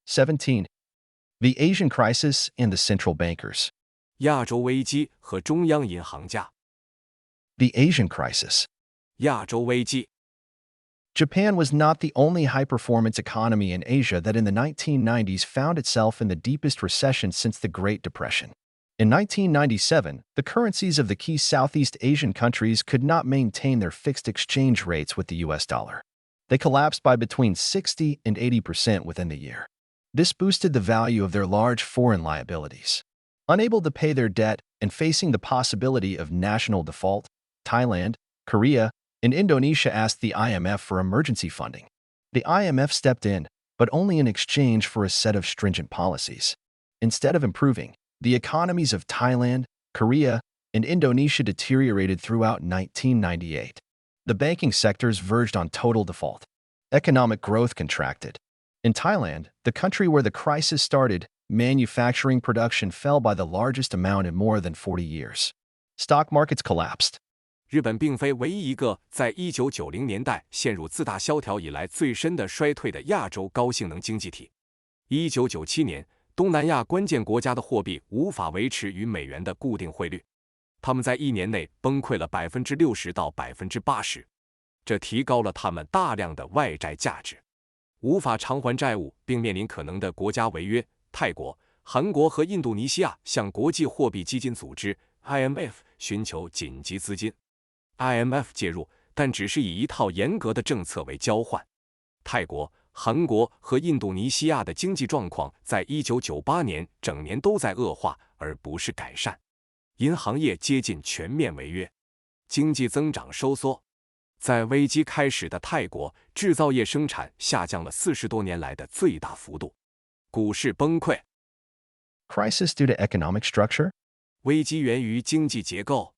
17. The Asian crisis and the central bankers. 亚洲危机和中央银行家。The Asian crisis. 亚洲危机。Japan was not the only high-performance economy in Asia that in the 1990s found itself in the deepest recession since the Great Depression. In 1997, the currencies of the key Southeast Asian countries could not maintain their fixed exchange rates with the US dollar. They collapsed by between 60 and 80% within the year. This boosted the value of their large foreign liabilities. Unable to pay their debt and facing the possibility of national default, Thailand, Korea, and Indonesia asked the IMF for emergency funding. The IMF stepped in, but only in exchange for a set of stringent policies. Instead of improving, the economies of Thailand, Korea, and Indonesia deteriorated throughout 1998. The banking sectors verged on total default. Economic growth contracted. In Thailand, the country where the crisis started, manufacturing production fell by the largest amount in more than 40 years. Stock markets collapsed. 日本并非唯一一个在1990年代陷入自大萧条以来最深的衰退的亚洲高性能经济体。1997年，东南亚关键国家的货币无法维持与美元的固定汇率，他们在1年内崩溃了60%到80%，这提高了他们大量的外债价值，无法偿还债务并面临可能的国家违约。泰国、韩国和印度尼西亚向国际货币基金组织 IMF 寻求紧急资金。IMF 介入，但只是以一套严格的政策为交换。泰国、韩国和印度尼西亚的经济状况在1998年整年都在恶化，而不是改善。银行业接近全面违约，经济增长收缩。在危机开始的泰国，制造业生产下降了40多年来的最大幅度。股市崩溃。Crisis due to economic structure? 危机源于经济结构。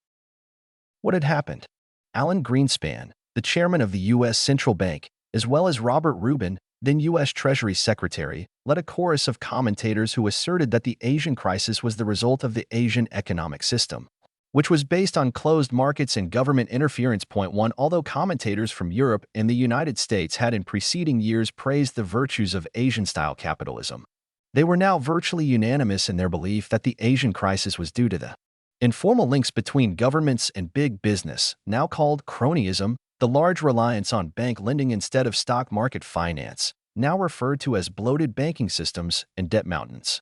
What had happened? Alan Greenspan, the chairman of the U.S. Central Bank, as well as Robert Rubin, then U.S. Treasury Secretary, led a chorus of commentators who asserted that the Asian crisis was the result of the Asian economic system, which was based on closed markets and government interference. Point 1. Although commentators from Europe and the United States had in preceding years praised the virtues of Asian-style capitalism, they were now virtually unanimous in their belief that the Asian crisis was due to the informal links between governments and big business, now called cronyism, the large reliance on bank lending instead of stock market finance, now referred to as bloated banking systems and debt mountains,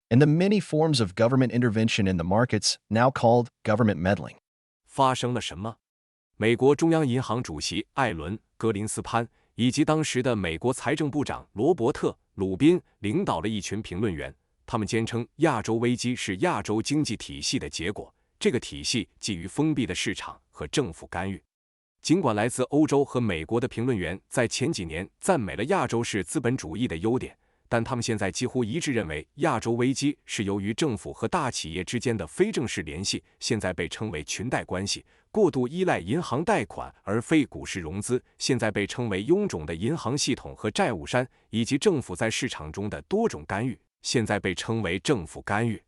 and the many forms of government intervention in the markets, now called government meddling. 发生了什么？美国中央银行主席艾伦·格林斯潘以及当时的美国财政部长罗伯特·鲁宾领导了一群评论员。他们坚称亚洲危机是亚洲经济体系的结果，这个体系基于封闭的市场和政府干预。尽管来自欧洲和美国的评论员在前几年赞美了亚洲式资本主义的优点，但他们现在几乎一致认为亚洲危机是由于政府和大企业之间的非正式联系，现在被称为裙带关系，过度依赖银行贷款而非股市融资，现在被称为臃肿的银行系统和债务山，以及政府在市场中的多种干预，现在被称为政府干预。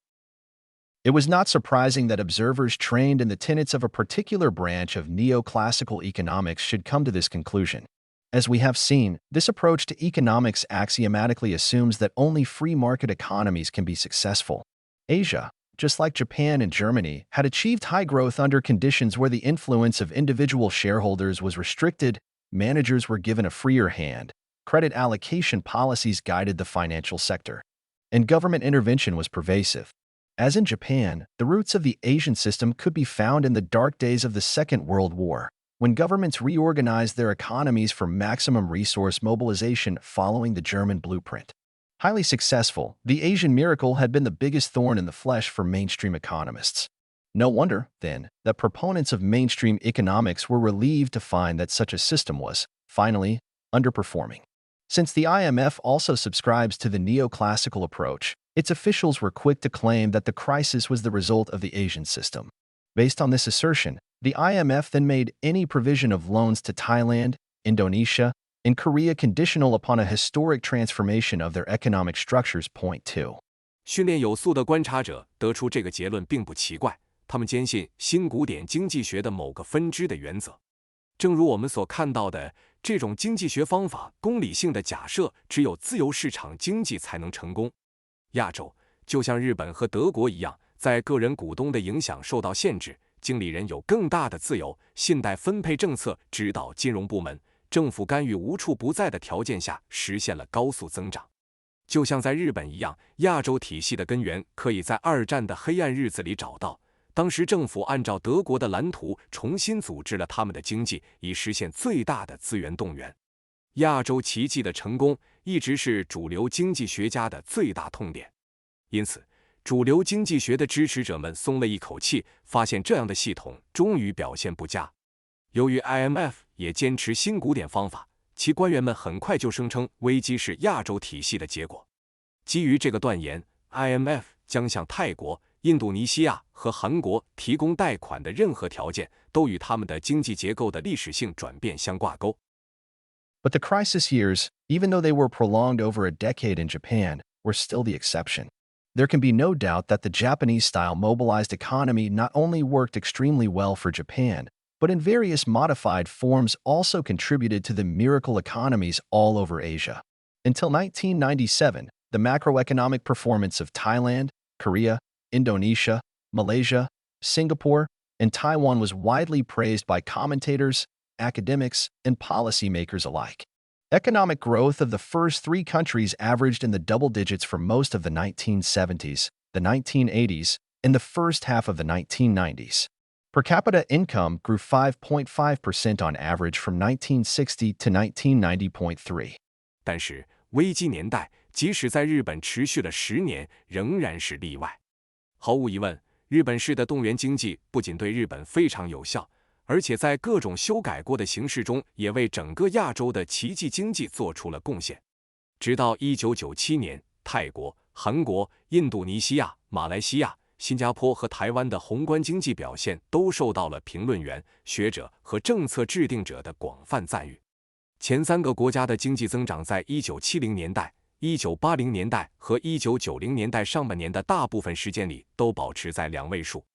It was not surprising that observers trained in the tenets of a particular branch of neoclassical economics should come to this conclusion. As we have seen, this approach to economics axiomatically assumes that only free market economies can be successful. Asia, just like Japan and Germany, had achieved high growth under conditions where the influence of individual shareholders was restricted, managers were given a freer hand, credit allocation policies guided the financial sector, and government intervention was pervasive. As in Japan, the roots of the Asian system could be found in the dark days of the Second World War, when governments reorganized their economies for maximum resource mobilization following the German blueprint. Highly successful, the Asian miracle had been the biggest thorn in the flesh for mainstream economists. No wonder, then, that proponents of mainstream economics were relieved to find that such a system was, finally, underperforming. Since the IMF also subscribes to the neoclassical approach, its officials were quick to claim that the crisis was the result of the Asian system. Based on this assertion, the IMF then made any provision of loans to Thailand, Indonesia, and Korea conditional upon a historic transformation of their economic structures. Point 2. 训练有素的观察者得出这个结论并不奇怪，他们坚信新古典经济学的某个分支的原则。正如我们所看到的，这种经济学方法功利性的假设，只有自由市场经济才能成功。亚洲就像日本和德国一样，在个人股东的影响受到限制，经理人有更大的自由，信贷分配政策指导金融部门，政府干预无处不在的条件下，实现了高速增长。就像在日本一样，亚洲体系的根源可以在二战的黑暗日子里找到。当时政府按照德国的蓝图重新组织了他们的经济，以实现最大的资源动员。亚洲奇迹的成功一直是主流经济学家的最大痛点，因此主流经济学的支持者们松了一口气，发现这样的系统终于表现不佳。由于 IMF 也坚持新古典方法，其官员们很快就声称危机是亚洲体系的结果。基于这个断言， IMF 将向泰国、印度尼西亚和韩国提供贷款的任何条件，都与他们的经济结构的历史性转变相挂钩。But the crisis years, even though they were prolonged over a decade in Japan, were still the exception. There can be no doubt that the Japanese-style mobilized economy not only worked extremely well for Japan, but in various modified forms also contributed to the miracle economies all over Asia. Until 1997, the macroeconomic performance of Thailand, Korea, Indonesia, Malaysia, Singapore, and Taiwan was widely praised by commentators, academics, and policymakers alike. Economic growth of the first three countries averaged in the double digits for most of the 1970s, the 1980s, and the first half of the 1990s. Per capita income grew 5.5% on average from 1960 to 1990.3. 但是，危机年代即使在日本持续了10年，仍然是例外。毫无疑问，日本式的动员经济不仅对日本非常有效，而且在各种修改过的形式中，也为整个亚洲的奇迹经济做出了贡献。直到1997年，泰国、韩国、印度尼西亚、马来西亚、新加坡和台湾的宏观经济表现都受到了评论员、学者和政策制定者的广泛赞誉。前3个国家的经济增长在1970年代、1980年代和1990年代上半年的大部分时间里都保持在2位数。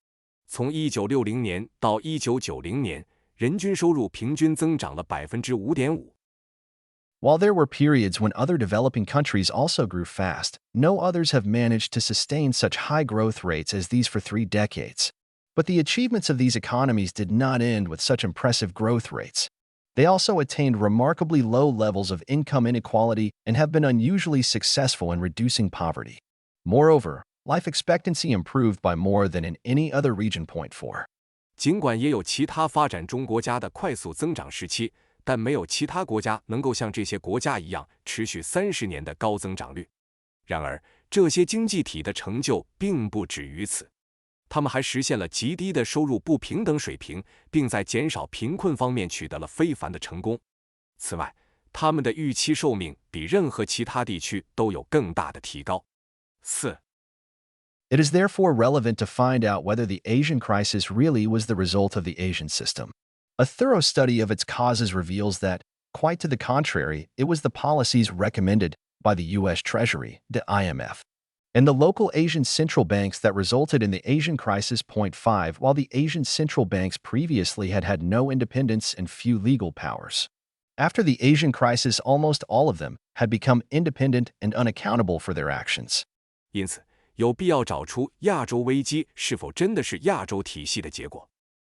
从1960年到1990年，人均收入平均增长了 5.5%。While there were periods when other developing countries also grew fast, no others have managed to sustain such high growth rates as these for 3 decades. But the achievements of these economies did not end with such impressive growth rates. They also attained remarkably low levels of income inequality and have been unusually successful in reducing poverty. Moreover, life expectancy improved by more than in any other region. 4. 尽管也有其他发展中国家的快速增长时期，但没有其他国家能够像这些国家一样持续30年的高增长率。然而，这些经济体的成就并不止于此，他们还实现了极低的收入不平等水平，并在减少贫困方面取得了非凡的成功。此外，他们的预期寿命比任何其他地区都有更大的提高。4. It is therefore relevant to find out whether the Asian crisis really was the result of the Asian system. A thorough study of its causes reveals that, quite to the contrary, it was the policies recommended by the U.S. Treasury, the IMF, and the local Asian central banks that resulted in the Asian crisis. 5. While the Asian central banks previously had had no independence and few legal powers. After the Asian crisis, almost all of them had become independent and unaccountable for their actions. 因此，有必要找出亚洲危机是否真的是亚洲体系的结果。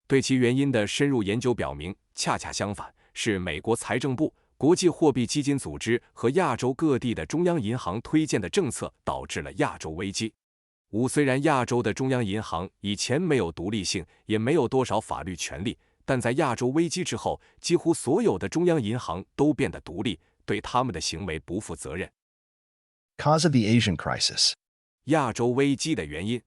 对其原因的深入研究表明，恰恰相反，是美国财政部、国际货币基金组织和亚洲各地的中央银行推荐的政策导致了亚洲危机。5. 虽然亚洲的中央银行以前没有独立性，也没有多少法律权利，但在亚洲危机之后，几乎所有的中央银行都变得独立，对他们的行为不负责任。Cause of the Asian crisis. 亚洲危机的原因。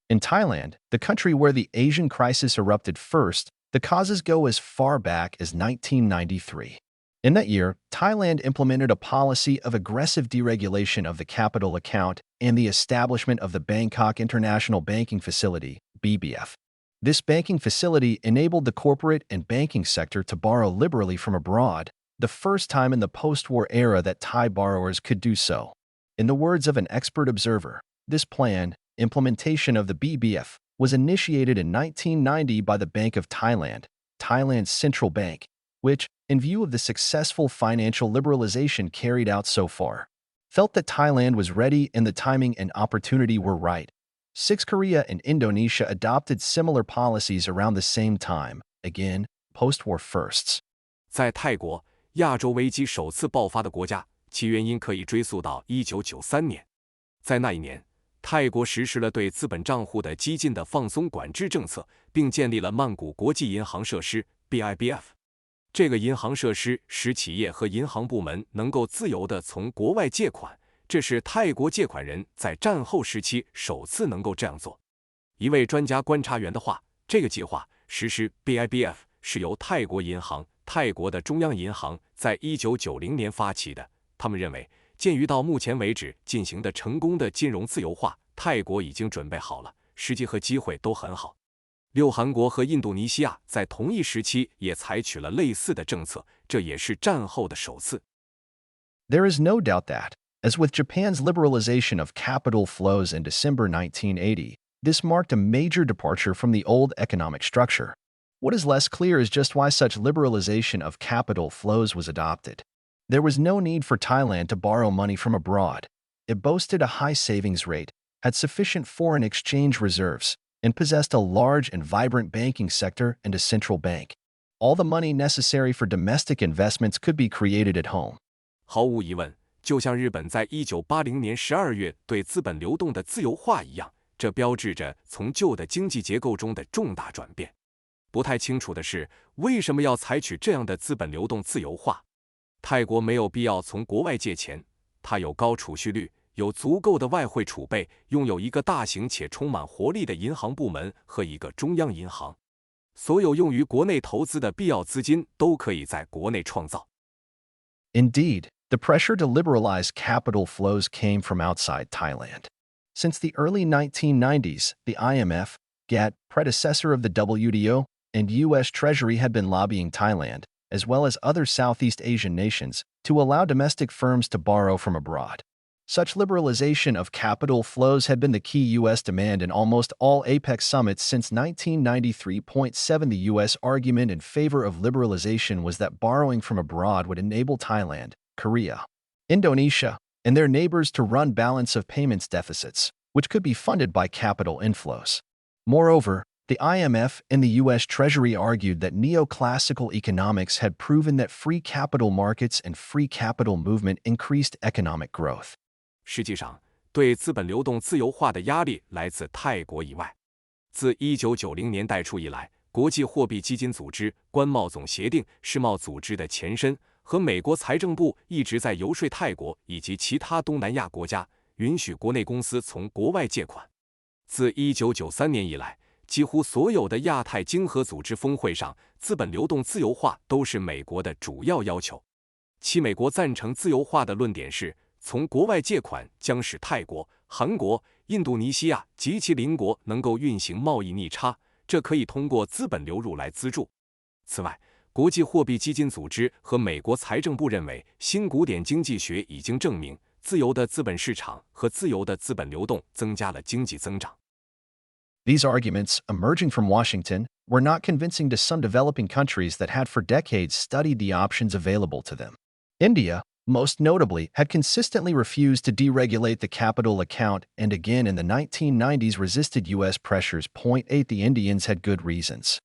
In Thailand, the country where the Asian crisis erupted first, the causes go as far back as 1993. In that year, Thailand implemented a policy of aggressive deregulation of the capital account and the establishment of the Bangkok International Banking Facility, BBF. This banking facility enabled the corporate and banking sector to borrow liberally from abroad, the first time in the post-war era that Thai borrowers could do so. In the words of an expert observer, this plan, implementation of the BBF, was initiated in 1990 by the Bank of Thailand, Thailand's central bank, which, in view of the successful financial liberalization carried out so far, felt that Thailand was ready and the timing and opportunity were right. 6. Korea and Indonesia adopted similar policies around the same time, again, post-war firsts. 在泰国，亚洲危机首次爆发的国家，其原因可以追溯到1993年。在那一年，泰国实施了对资本账户的激进的放松管制政策，并建立了曼谷国际银行设施 （BIBF）。这个银行设施使企业和银行部门能够自由地从国外借款，这是泰国借款人在战后时期首次能够这样做。一位专家观察员的话，这个计划实施 BIBF 是由泰国银行、泰国的中央银行在1990年发起的。他们认为，鉴于到目前为止进行的成功的金融自由化，泰国已经准备好了，时机和机会都很好。6. 韩国和印度尼西亚在同一时期也采取了类似的政策，这也是战后的首次。There is no doubt that, as with Japan's liberalization of capital flows in December 1980, this marked a major departure from the old economic structure. What is less clear is just why such liberalization of capital flows was adopted. There was no need for Thailand to borrow money from abroad. It boasted a high savings rate, had sufficient foreign exchange reserves, and possessed a large and vibrant banking sector and a central bank. All the money necessary for domestic investments could be created at home. 毫无疑问，就像日本在1980年12月对资本流动的自由化一样，这标志着从旧的经济结构中的重大转变。不太清楚的是，为什么要采取这样的资本流动自由化？泰国没有必要从国外借钱，它有高储蓄率，有足够的外汇储备，拥有一个大型且充满活力的银行部门和一个中央银行。所有用于国内投资的必要资金都可以在国内创造。Indeed, the pressure to liberalize capital flows came from outside Thailand. Since the early 1990s, the IMF, GATT, predecessor of the WTO, and U.S. Treasury had been lobbying Thailand, as well as other Southeast Asian nations, to allow domestic firms to borrow from abroad. Such liberalization of capital flows had been the key U.S. demand in almost all APEC summits since 1993.7. The U.S. argument in favor of liberalization was that borrowing from abroad would enable Thailand, Korea, Indonesia, and their neighbors to run balance of payments deficits, which could be funded by capital inflows. Moreover, the IMF and the U.S. Treasury argued that neoclassical economics had proven that free capital markets and free capital movement increased economic growth. 实际上，对资本流动自由化的压力来自泰国以外。自1990年代初以来，国际货币基金组织、关贸总协定、世贸组织的前身和美国财政部一直在游说泰国以及其他东南亚国家允许国内公司从国外借款。自1993年以来，几乎所有的亚太经合组织峰会上，资本流动自由化都是美国的主要要求。其美国赞成自由化的论点是，从国外借款将使泰国、韩国、印度尼西亚及其邻国能够运行贸易逆差，这可以通过资本流入来资助。此外，国际货币基金组织和美国财政部认为，新古典经济学已经证明，自由的资本市场和自由的资本流动增加了经济增长。These arguments, emerging from Washington, were not convincing to some developing countries that had for decades studied the options available to them. India, most notably, had consistently refused to deregulate the capital account and again in the 1990s resisted U.S. pressures. 8. The Indians had good reasons.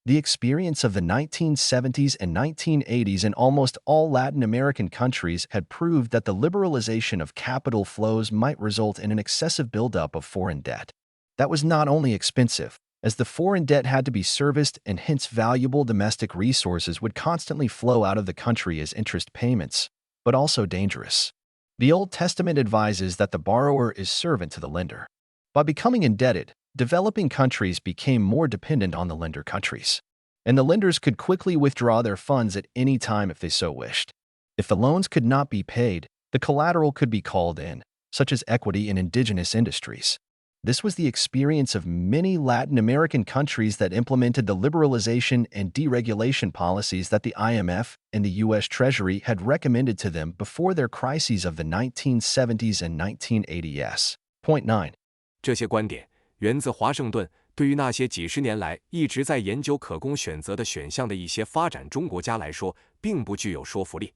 The experience of the 1970s and 1980s in almost all Latin American countries had proved that the liberalization of capital flows might result in an excessive buildup of foreign debt. That was not only expensive, as the foreign debt had to be serviced and hence valuable domestic resources would constantly flow out of the country as interest payments, but also dangerous. The Old Testament advises that the borrower is servant to the lender. By becoming indebted, developing countries became more dependent on the lender countries, and the lenders could quickly withdraw their funds at any time if they so wished. If the loans could not be paid, the collateral could be called in, such as equity in indigenous industries. This was the experience of many Latin American countries that implemented the liberalization and deregulation policies that the IMF and the U.S. Treasury had recommended to them before their crises of the 1970s and 1980s. Point 9. 这些观点源自华盛顿对于那些几十年来一直在研究可供选择的选项的一些发展中国家来说，并不具有说服力。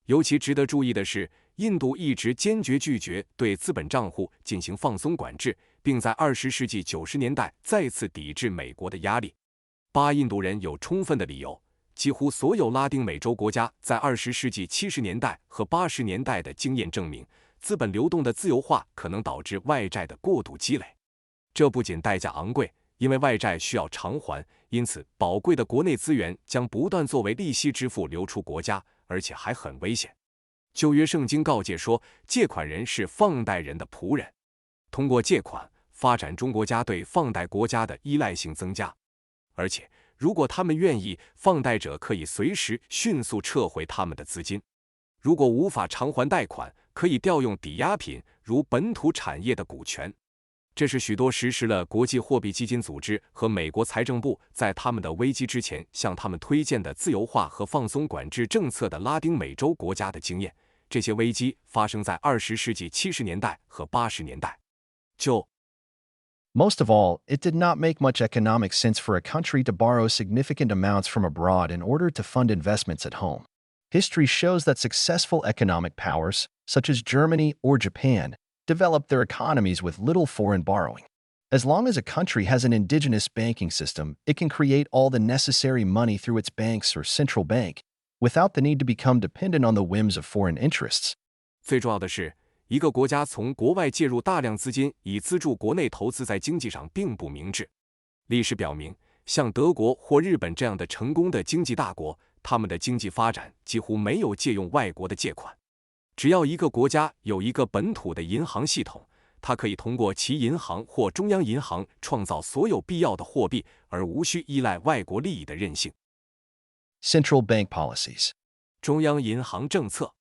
尤其值得注意的是，印度一直坚决拒绝对资本账户进行放松管制，并在20世纪90年代再次抵制美国的压力。巴印度人有充分的理由，几乎所有拉丁美洲国家在20世纪70年代和80年代的经验证明，资本流动的自由化可能导致外债的过度积累。这不仅代价昂贵，因为外债需要偿还，因此宝贵的国内资源将不断作为利息支付流出国家，而且还很危险。旧约圣经告诫说，借款人是放贷人的仆人。通过借款，发展中国家对放贷国家的依赖性增加，而且如果他们愿意，放贷者可以随时迅速撤回他们的资金。如果无法偿还贷款，可以调用抵押品，如本土产业的股权。这是许多实施了国际货币基金组织和美国财政部在他们的危机之前向他们推荐的自由化和放松管制政策的拉丁美洲国家的经验。这些危机发生在20世纪70年代和80年代。Most of all, it did not make much economic sense for a country to borrow significant amounts from abroad in order to fund investments at home. History shows that successful economic powers, such as Germany or Japan, developed their economies with little foreign borrowing. As long as a country has an indigenous banking system, it can create all the necessary money through its banks or central bank, without the need to become dependent on the whims of foreign interests. 最重要的是，一个国家从国外介入大量资金以资助国内投资在经济上并不明智。历史表明，像德国或日本这样的成功的经济大国，他们的经济发展几乎没有借用外国的借款。只要一个国家有一个本土的银行系统，它可以通过其银行或中央银行创造所有必要的货币，而无需依赖外国利益的韧性。Central bank policies. 中央银行政策。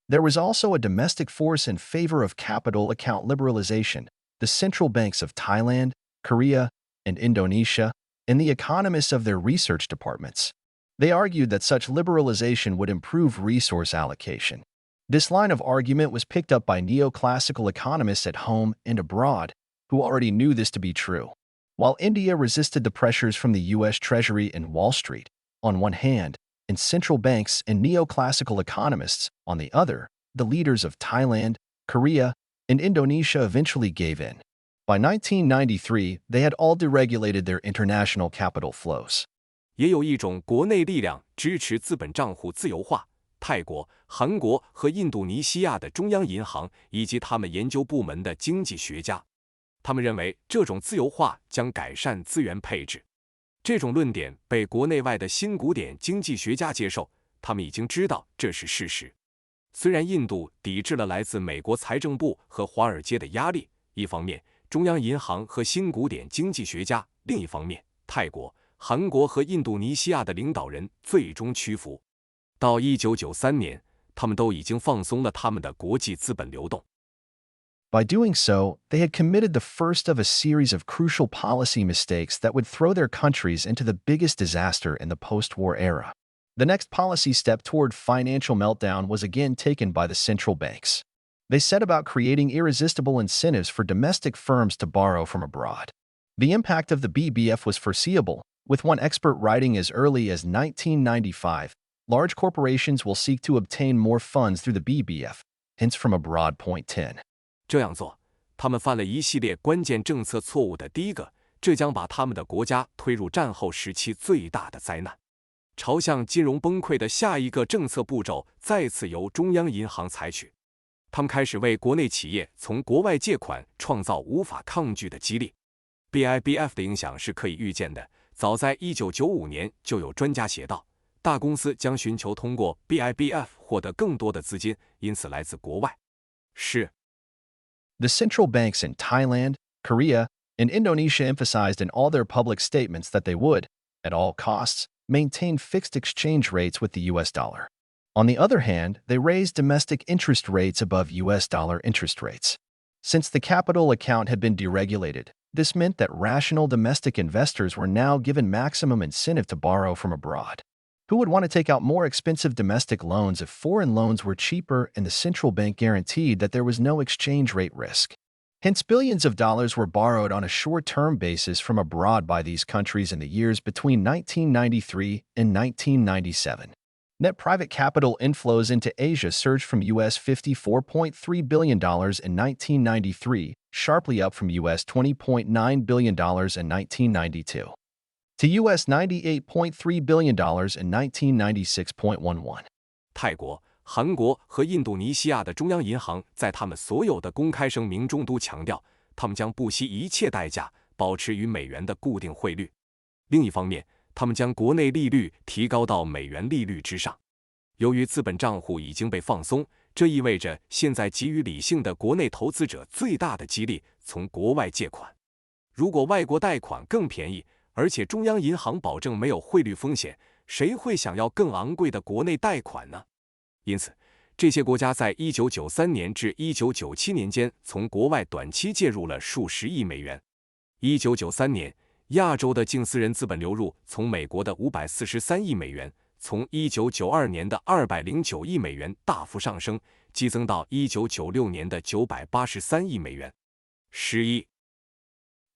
There was also a domestic force in favor of capital account liberalization. The central banks of Thailand, Korea, and Indonesia, and the economists of their research departments. They argued that such liberalization would improve resource allocation. This line of argument was picked up by neoclassical economists at home and abroad, who already knew this to be true. While India resisted the pressures from the U.S. Treasury and Wall Street, on one hand, and central banks and neoclassical economists, on the other, the leaders of Thailand, Korea, and Indonesia eventually gave in. By 1993, they had all deregulated their international capital flows. 也有一种国内力量支持资本账户自由化。泰国、韩国和印度尼西亚的中央银行以及他们研究部门的经济学家，他们认为这种自由化将改善资源配置。这种论点被国内外的新古典经济学家接受，他们已经知道这是事实。虽然印度抵制了来自美国财政部和华尔街的压力，一方面中央银行和新古典经济学家，另一方面泰国、韩国和印度尼西亚的领导人最终屈服。到1993年，他们都已经放松了他们的国际资本流动。By doing so, they had committed the first of a series of crucial policy mistakes that would throw their countries into the biggest disaster in the post-war era. The next policy step toward financial meltdown was again taken by the central banks. They set about creating irresistible incentives for domestic firms to borrow from abroad. The impact of the BBF was foreseeable, with one expert writing as early as 1995. Large corporations will seek to obtain more funds through the BBF, hence from abroad. Point 10. 这样做，他们犯了一系列关键政策错误的第一个，这将把他们的国家推入战后时期最大的灾难。朝向金融崩溃的下一个政策步骤再次由中央银行采取。他们开始为国内企业从国外借款创造无法抗拒的激励。BIBF 的影响是可以预见的，早在1995年就有专家写道。大公司将寻求通过 BIBF 获得更多的资金，因此来自国外。The central banks in Thailand, Korea, and Indonesia emphasized in all their public statements that they would, at all costs, maintain fixed exchange rates with the US dollar. On the other hand, they raised domestic interest rates above US dollar interest rates. Since the capital account had been deregulated, this meant that rational domestic investors were now given maximum incentive to borrow from abroad. Who would want to take out more expensive domestic loans if foreign loans were cheaper and the central bank guaranteed that there was no exchange rate risk? Hence, billions of dollars were borrowed on a short-term basis from abroad by these countries in the years between 1993 and 1997. Net private capital inflows into Asia surged from US $54.3 billion in 1993, sharply up from US $20.9 billion in 1992, to US $98.3 billion in 1996.11. 泰国、韩国和印度尼西亚的中央银行在他们所有的公开声明中都强调，他们将不惜一切代价保持与美元的固定汇率。另一方面，他们将国内利率提高到美元利率之上。由于资本账户已经被放松，这意味着现在给予理性的国内投资者最大的激励从国外借款。如果外国贷款更便宜，而且中央银行保证没有汇率风险，谁会想要更昂贵的国内贷款呢？因此，这些国家在1993年至1997年间从国外短期借入了数十亿美元。1993年，亚洲的净私人资本流入从美国的543亿美元，从1992年的209亿美元大幅上升，激增到1996年的983亿美元。11.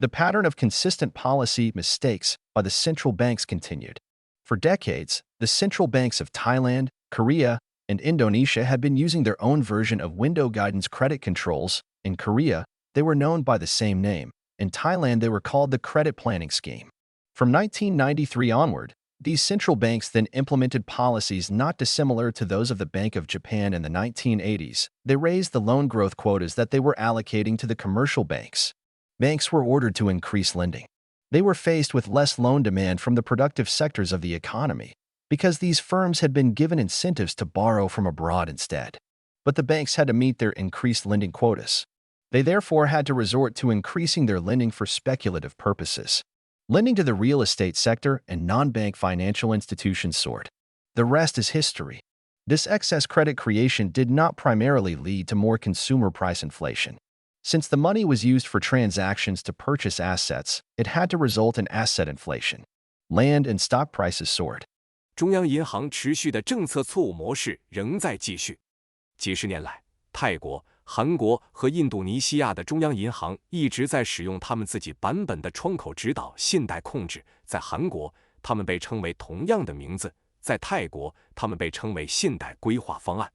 The pattern of consistent policy mistakes by the central banks continued. For decades, the central banks of Thailand, Korea, and Indonesia had been using their own version of window guidance credit controls. In Korea, they were known by the same name. In Thailand, they were called the Credit Planning Scheme. From 1993 onward, these central banks then implemented policies not dissimilar to those of the Bank of Japan in the 1980s. They raised the loan growth quotas that they were allocating to the commercial banks. Banks were ordered to increase lending. They were faced with less loan demand from the productive sectors of the economy, because these firms had been given incentives to borrow from abroad instead. But the banks had to meet their increased lending quotas. They therefore had to resort to increasing their lending for speculative purposes. Lending to the real estate sector and non-bank financial institutions soared. The rest is history. This excess credit creation did not primarily lead to more consumer price inflation. Since the money was used for transactions to purchase assets, it had to result in asset inflation. Land and stock prices soared. 中央银行持续的政策错误模式仍在继续。几十年来，泰国、韩国和印度尼西亚的中央银行一直在使用他们自己版本的窗口指导信贷控制。在韩国，他们被称为同样的名字；在泰国，他们被称为信贷规划方案。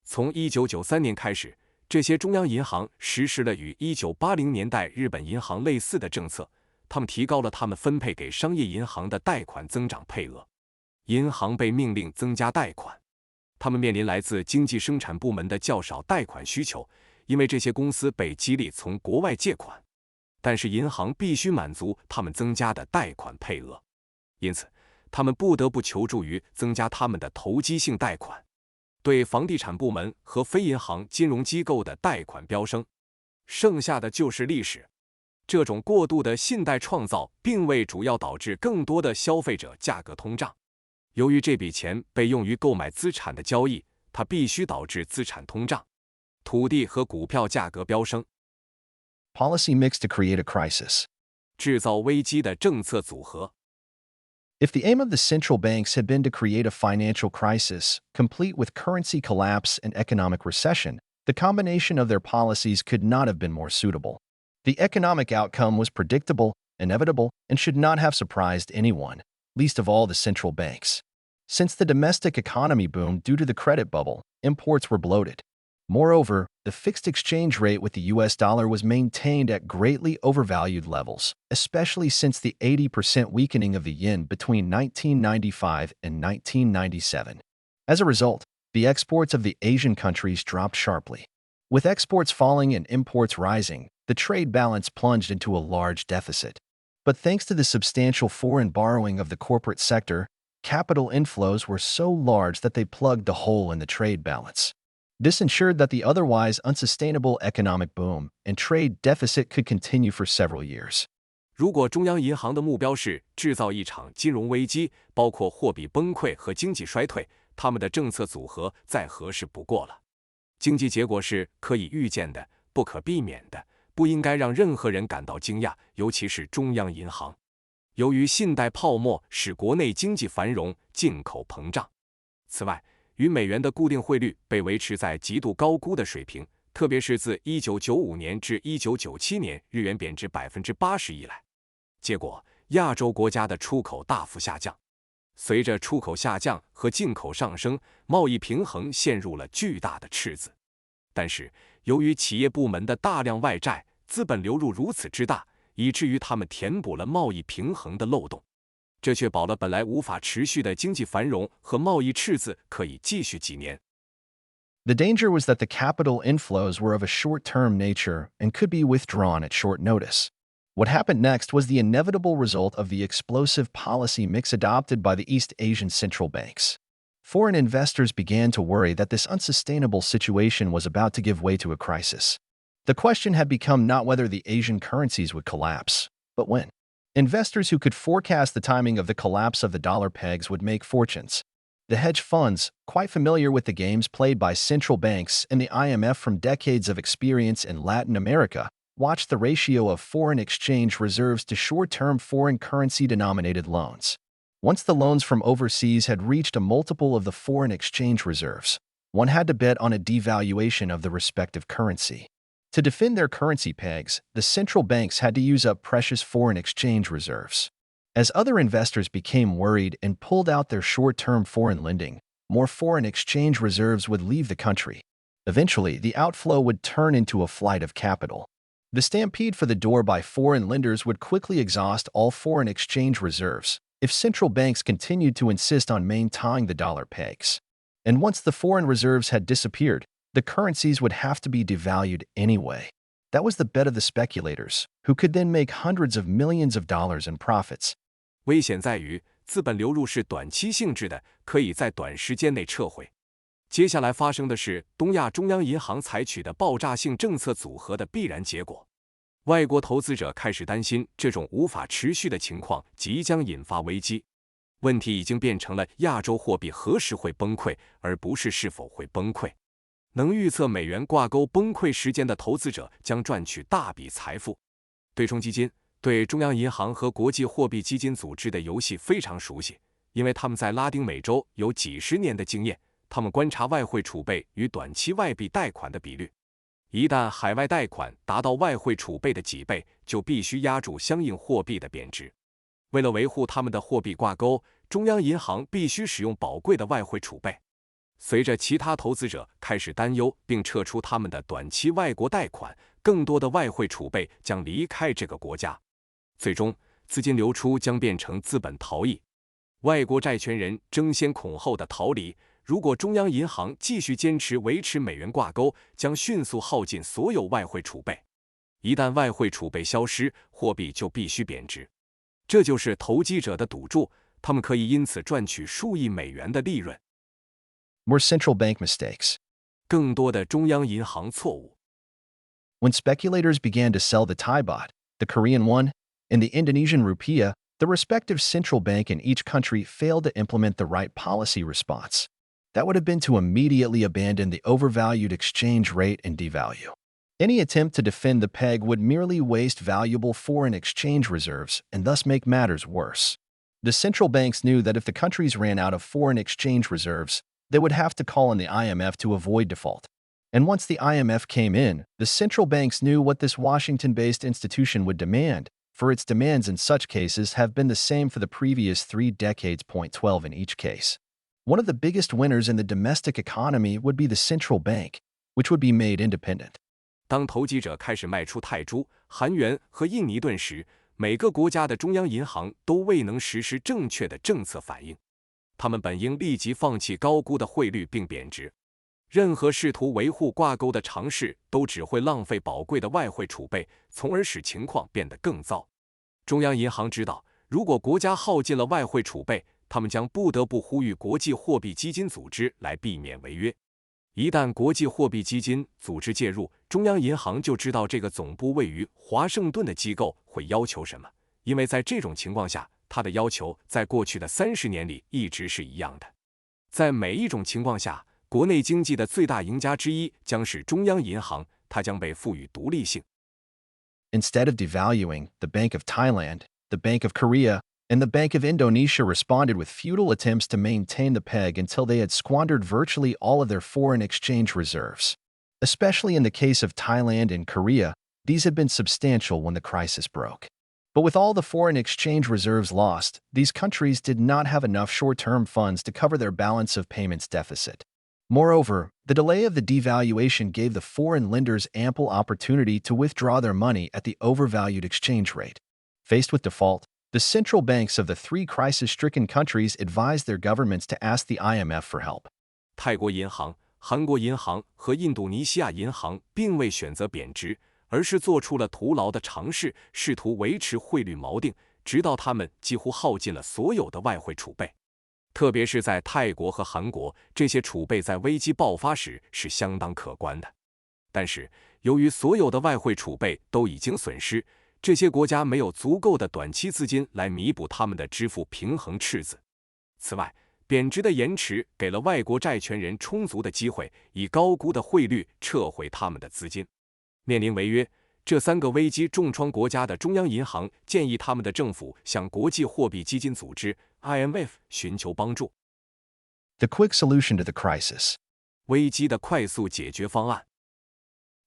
从1993年开始，这些中央银行实施了与1980年代日本银行类似的政策，他们提高了他们分配给商业银行的贷款增长配额。银行被命令增加贷款，他们面临来自经济生产部门的较少贷款需求，因为这些公司被激励从国外借款。但是银行必须满足他们增加的贷款配额，因此他们不得不求助于增加他们的投机性贷款。对房地产部门和非银行金融机构的贷款飙升，剩下的就是历史。这种过度的信贷创造并未主要导致更多的消费者价格通胀。由于这笔钱被用于购买资产的交易，它必须导致资产通胀，土地和股票价格飙升。Policy mix to create a crisis. 制造危机的政策组合。If the aim of the central banks had been to create a financial crisis, complete with currency collapse and economic recession, the combination of their policies could not have been more suitable. The economic outcome was predictable, inevitable, and should not have surprised anyone, least of all the central banks. Since the domestic economy boomed due to the credit bubble, imports were bloated. Moreover, the fixed exchange rate with the US dollar was maintained at greatly overvalued levels, especially since the 80% weakening of the yen between 1995 and 1997. As a result, the exports of the Asian countries dropped sharply. With exports falling and imports rising, the trade balance plunged into a large deficit. But thanks to the substantial foreign borrowing of the corporate sector, capital inflows were so large that they plugged the hole in the trade balance. This ensured that the otherwise unsustainable economic boom and trade deficit could continue for several years. 如果中央银行的目标是制造一场金融危机，包括货币崩溃和经济衰退，他们的政策组合再合适不过了。经济结果是可以预见的、不可避免的，不应该让任何人感到惊讶，尤其是中央银行。由于信贷泡沫使国内经济繁荣，进口膨胀。此外，与美元的固定汇率被维持在极度高估的水平，特别是自1995年至1997年日元贬值80%以来。结果，亚洲国家的出口大幅下降。随着出口下降和进口上升，贸易平衡陷入了巨大的赤字。但是，由于企业部门的大量外债，资本流入如此之大，以至于他们填补了贸易平衡的漏洞，这确保了本来无法持续的经济繁荣和贸易赤字可以继续几年。The danger was that the capital inflows were of a short-term nature and could be withdrawn at short notice. What happened next was the inevitable result of the explosive policy mix adopted by the East Asian central banks. Foreign investors began to worry that this unsustainable situation was about to give way to a crisis. The question had become not whether the Asian currencies would collapse, but when. Investors who could forecast the timing of the collapse of the dollar pegs would make fortunes. The hedge funds, quite familiar with the games played by central banks and the IMF from decades of experience in Latin America, watched the ratio of foreign exchange reserves to short-term foreign currency-denominated loans. Once the loans from overseas had reached a multiple of the foreign exchange reserves, one had to bet on a devaluation of the respective currency. To defend their currency pegs, the central banks had to use up precious foreign exchange reserves. As other investors became worried and pulled out their short-term foreign lending, more foreign exchange reserves would leave the country. Eventually, the outflow would turn into a flight of capital. The stampede for the door by foreign lenders would quickly exhaust all foreign exchange reserves if central banks continued to insist on maintaining the dollar pegs. And once the foreign reserves had disappeared, the currencies would have to be devalued anyway. That was the bet of the speculators, who could then make hundreds of millions of dollars in profits. 危险在于，资本流入是短期性质的，可以在短时间内撤回。接下来发生的是东亚中央银行采取的爆炸性政策组合的必然结果。外国投资者开始担心这种无法持续的情况即将引发危机。问题已经变成了亚洲货币何时会崩溃，而不是是否会崩溃。能预测美元挂钩崩溃时间的投资者将赚取大笔财富。对冲基金对中央银行和国际货币基金组织的游戏非常熟悉，因为他们在拉丁美洲有几十年的经验。他们观察外汇储备与短期外币贷款的比率。一旦海外贷款达到外汇储备的几倍，就必须压住相应货币的贬值。为了维护他们的货币挂钩，中央银行必须使用宝贵的外汇储备。随着其他投资者开始担忧并撤出他们的短期外国贷款，更多的外汇储备将离开这个国家。最终，资金流出将变成资本逃逸，外国债权人争先恐后的逃离。如果中央银行继续坚持维持美元挂钩，将迅速耗尽所有外汇储备。一旦外汇储备消失，货币就必须贬值。这就是投机者的赌注，他们可以因此赚取数亿美元的利润。More central bank mistakes. 更多的中央银行错误。When speculators began to sell the Thai baht, the Korean won, and the Indonesian rupiah, the respective central bank in each country failed to implement the right policy response. That would have been to immediately abandon the overvalued exchange rate and devalue. Any attempt to defend the peg would merely waste valuable foreign exchange reserves and thus make matters worse. The central banks knew that if the countries ran out of foreign exchange reserves, they would have to call on the IMF to avoid default. And once the IMF came in, the central banks knew what this Washington-based institution would demand, for its demands in such cases have been the same for the previous 3 decades. 12 in each case. One of the biggest winners in the domestic economy would be the central bank, which would be made independent. 当投机者开始卖出泰铢、韩元和印尼盾时，每个国家的中央银行都未能实施正确的政策反应。他们本应立即放弃高估的汇率并贬值。任何试图维护挂钩的尝试都只会浪费宝贵的外汇储备，从而使情况变得更糟。中央银行知道，如果国家耗尽了外汇储备，他们将不得不呼吁国际货币基金组织来避免违约。一旦国际货币基金组织介入，中央银行就知道这个总部位于华盛顿的机构会要求什么，因为在这种情况下，它的要求在过去的30年里一直是一样的。在每一种情况下，国内经济的最大赢家之一将是中央银行，它将被赋予独立性。Instead of devaluing, the Bank of Thailand, the Bank of Korea, and the Bank of Indonesia responded with futile attempts to maintain the peg until they had squandered virtually all of their foreign exchange reserves. Especially in the case of Thailand and Korea, these had been substantial when the crisis broke. But with all the foreign exchange reserves lost, these countries did not have enough short-term funds to cover their balance of payments deficit. Moreover, the delay of the devaluation gave the foreign lenders ample opportunity to withdraw their money at the overvalued exchange rate. Faced with default, the central banks of the three crisis-stricken countries advised their governments to ask the IMF for help. 泰国银行、韩国银行和印度尼西亚银行并未选择贬值，而是做出了徒劳的尝试，试图维持汇率锚定，直到他们几乎耗尽了所有的外汇储备。特别是在泰国和韩国，这些储备在危机爆发时是相当可观的。但是，由于所有的外汇储备都已经损失，这些国家没有足够的短期资金来弥补他们的支付平衡赤字。此外，贬值的延迟给了外国债权人充足的机会，以高估的汇率撤回他们的资金。面临违约，这三个危机重创国家的中央银行建议他们的政府向国际货币基金组织 IMF 寻求帮助。The quick solution to the crisis. 危机的快速解决方案。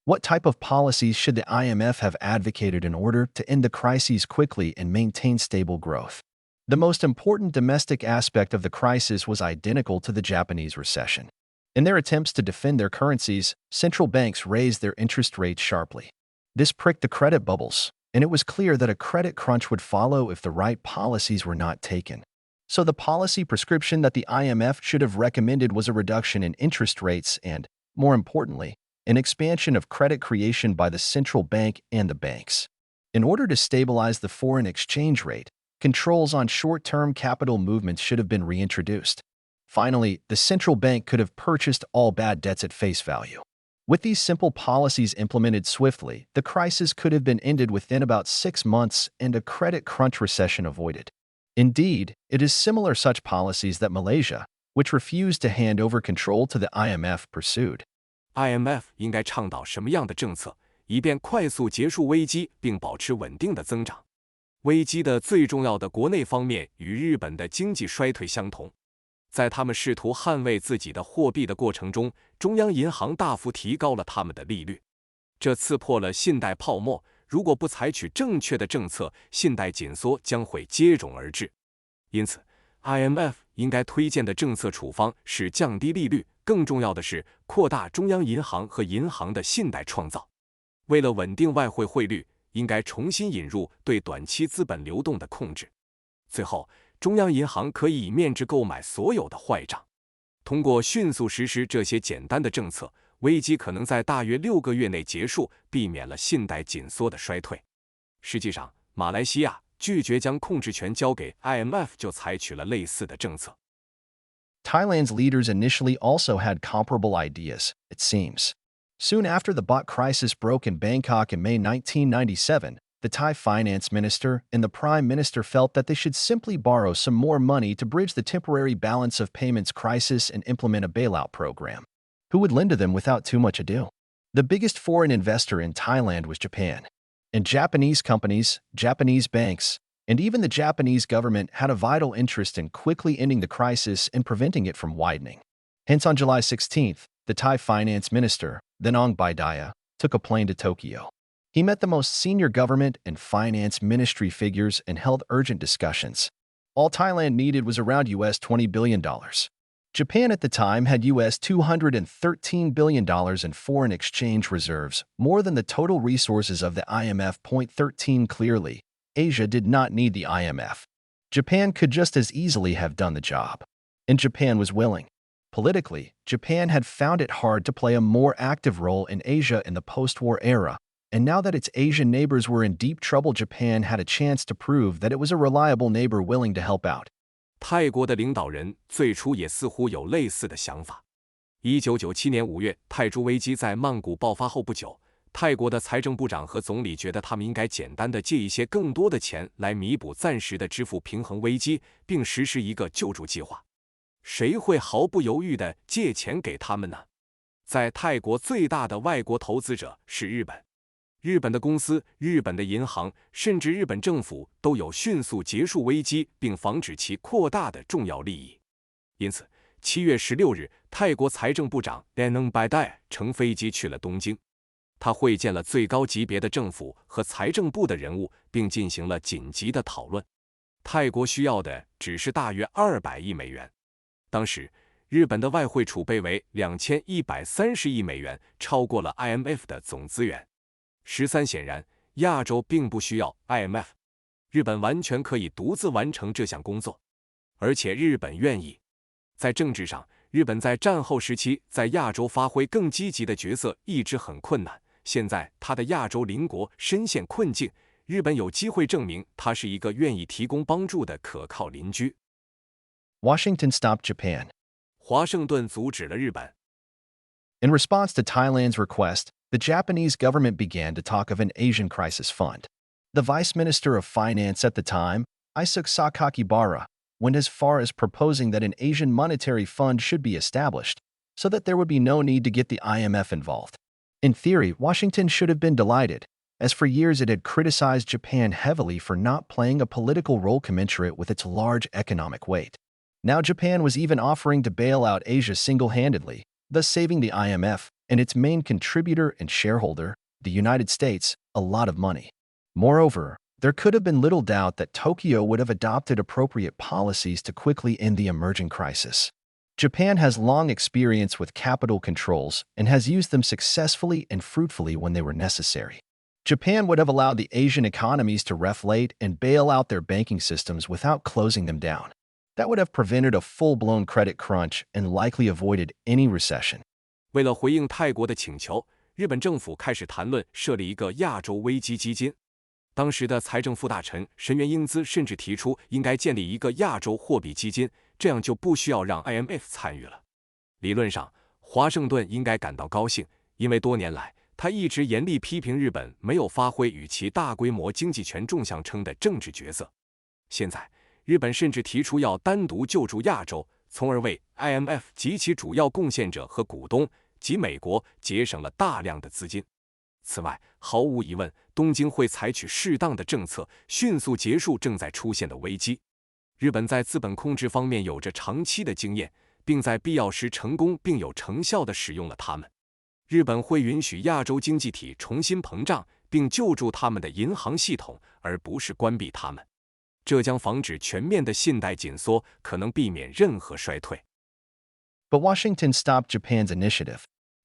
What type of policies should the IMF have advocated in order to end the crises quickly and maintain stable growth? The most important domestic aspect of the crisis was identical to the Japanese recession. In their attempts to defend their currencies, central banks raised their interest rates sharply. This pricked the credit bubbles, and it was clear that a credit crunch would follow if the right policies were not taken. So the policy prescription that the IMF should have recommended was a reduction in interest rates and, more importantly, an expansion of credit creation by the central bank and the banks. In order to stabilize the foreign exchange rate, controls on short-term capital movements should have been reintroduced. Finally, the central bank could have purchased all bad debts at face value. With these simple policies implemented swiftly, the crisis could have been ended within about 6 months and a credit crunch recession avoided. Indeed, it is similar such policies that Malaysia, which refused to hand over control to the IMF, pursued. IMF 应该倡导什么样的政策，以便快速结束危机并保持稳定的增长？危机的最重要的国内方面与日本的经济衰退相同。在他们试图捍卫自己的货币的过程中，中央银行大幅提高了他们的利率，这刺破了信贷泡沫。如果不采取正确的政策，信贷紧缩将会接踵而至。因此 ，IMF 应该推荐的政策处方是降低利率，更重要的是扩大中央银行和银行的信贷创造。为了稳定外汇汇率，应该重新引入对短期资本流动的控制。最后，中央银行可以以面值购买所有的坏账。通过迅速实施这些简单的政策，危机可能在大约6个月内结束，避免了信贷紧缩的衰退。实际上，马来西亚拒绝将控制权交给 IMF 就采取了类似的政策。Thailand's leaders initially also had comparable ideas, it seems. Soon after the baht crisis broke in Bangkok in May 1997, the Thai finance minister and the prime minister felt that they should simply borrow some more money to bridge the temporary balance of payments crisis and implement a bailout program. Who would lend to them without too much ado? The biggest foreign investor in Thailand was Japan. And Japanese companies, Japanese banks, and even the Japanese government had a vital interest in quickly ending the crisis and preventing it from widening. Hence, on July 16th, the Thai finance minister, Thanong Baidaya, took a plane to Tokyo. He met the most senior government and finance ministry figures and held urgent discussions. All Thailand needed was around US $20 billion. Japan at the time had US $213 billion in foreign exchange reserves, more than the total resources of the IMF. 13 Clearly, Asia did not need the IMF. Japan could just as easily have done the job. And Japan was willing. Politically, Japan had found it hard to play a more active role in Asia in the post-war era, and now that its Asian neighbors were in deep trouble, Japan had a chance to prove that it was a reliable neighbor willing to help out. 泰国的领导人最初也似乎有类似的想法。1997年5月，泰铢危机在曼谷爆发后不久，泰国的财政部长和总理觉得他们应该简单的借一些更多的钱来弥补暂时的支付平衡危机，并实施一个救助计划。谁会毫不犹豫地借钱给他们呢？在泰国最大的外国投资者是日本。日本的公司、日本的银行，甚至日本政府都有迅速结束危机并防止其扩大的重要利益。因此， 7月16日，泰国财政部长 Werner 乘飞机去了东京。他会见了最高级别的政府和财政部的人物，并进行了紧急的讨论。泰国需要的只是大约200亿美元。当时，日本的外汇储备为2130亿美元，超过了 IMF 的总资源。显然，亚洲并不需要 IMF， 日本完全可以独自完成这项工作，而且日本愿意。在政治上，日本在战后时期在亚洲发挥更积极的角色一直很困难。现在他的亚洲邻国深陷困境，日本有机会证明他是一个愿意提供帮助的可靠邻居。Washington stopped Japan. 华盛顿阻止了日本。In response to Thailand's request, the Japanese government began to talk of an Asian crisis fund. The vice minister of finance at the time, Isaac Sakakibara, went as far as proposing that an Asian monetary fund should be established, so that there would be no need to get the IMF involved. In theory, Washington should have been delighted, as for years it had criticized Japan heavily for not playing a political role commensurate with its large economic weight. Now Japan was even offering to bail out Asia single-handedly, thus saving the IMF and its main contributor and shareholder, the United States, a lot of money. Moreover, there could have been little doubt that Tokyo would have adopted appropriate policies to quickly end the emerging crisis. Japan has long experience with capital controls and has used them successfully and fruitfully when they were necessary. Japan would have allowed the Asian economies to reflate and bail out their banking systems without closing them down. That would have prevented a full-blown credit crunch and likely avoided any recession. 为了回应泰国的请求，日本政府开始谈论设立一个亚洲危机基金。当时的财政副大臣神原英姿甚至提出应该建立一个亚洲货币基金，这样就不需要让 IMF 参与了。理论上，华盛顿应该感到高兴，因为多年来他一直严厉批评日本没有发挥与其大规模经济权重相称的政治角色。现在，日本甚至提出要单独救助亚洲，从而为 IMF 及其主要贡献者和股东及美国节省了大量的资金。此外，毫无疑问，东京会采取适当的政策，迅速结束正在出现的危机。日本在资本控制方面有着长期的经验，并在必要时成功并有成效地使用了它们。日本会允许亚洲经济体重新膨胀，并救助他们的银行系统，而不是关闭它们。这将防止全面的信贷紧缩，可能避免任何衰退。But Washington stopped Japan's initiative.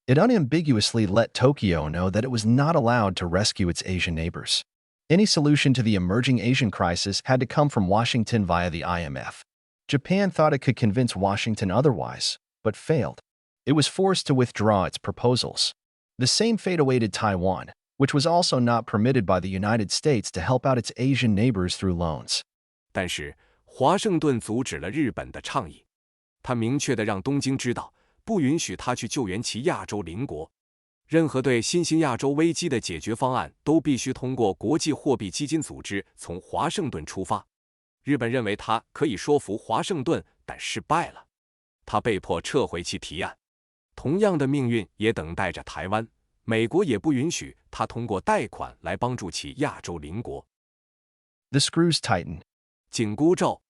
It unambiguously let Tokyo know that it was not allowed to rescue its Asian neighbors. Any solution to the emerging Asian crisis had to come from Washington via the IMF. Japan thought it could convince Washington otherwise, but failed. It was forced to withdraw its proposals. The same fate awaited Taiwan, which was also not permitted by the United States to help out its Asian neighbors through loans. 但是，华盛顿阻止了日本的倡议。他明确地让东京知道，不允许他去救援其亚洲邻国。任何对新兴亚洲危机的解决方案都必须通过国际货币基金组织从华盛顿出发。日本认为他可以说服华盛顿，但失败了。他被迫撤回其提案。同样的命运也等待着台湾。美国也不允许他通过贷款来帮助其亚洲邻国。The screws tightened. 紧箍咒。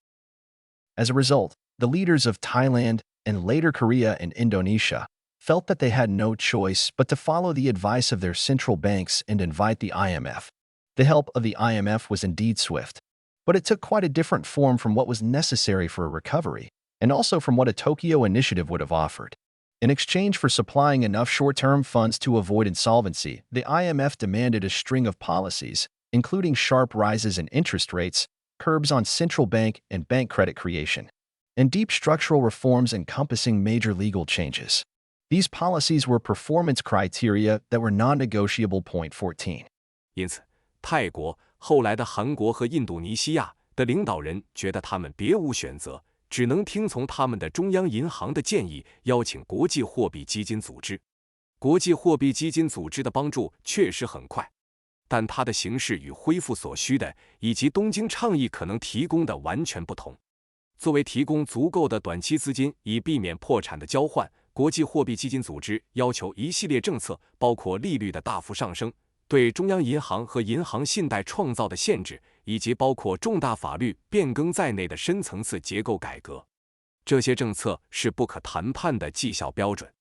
As a result, the leaders of Thailand and later Korea and Indonesia felt that they had no choice but to follow the advice of their central banks and invite the IMF. The help of the IMF was indeed swift, but it took quite a different form from what was necessary for a recovery, and also from what a Tokyo initiative would have offered. In exchange for supplying enough short-term funds to avoid insolvency, the IMF demanded a string of policies, including sharp rises in interest rates, curbs on central bank and bank credit creation, and deep structural reforms encompassing major legal changes. These policies were performance criteria that were non-negotiable. 14. 因此，泰国、后来的韩国和印度尼西亚的领导人觉得他们别无选择，只能听从他们的中央银行的建议，邀请国际货币基金组织。国际货币基金组织的帮助确实很快，但它的形式与恢复所需的以及东京倡议可能提供的完全不同。作为提供足够的短期资金以避免破产的交换，国际货币基金组织要求一系列政策，包括利率的大幅上升、对中央银行和银行信贷创造的限制，以及包括重大法律变更在内的深层次结构改革。这些政策是不可谈判的绩效标准。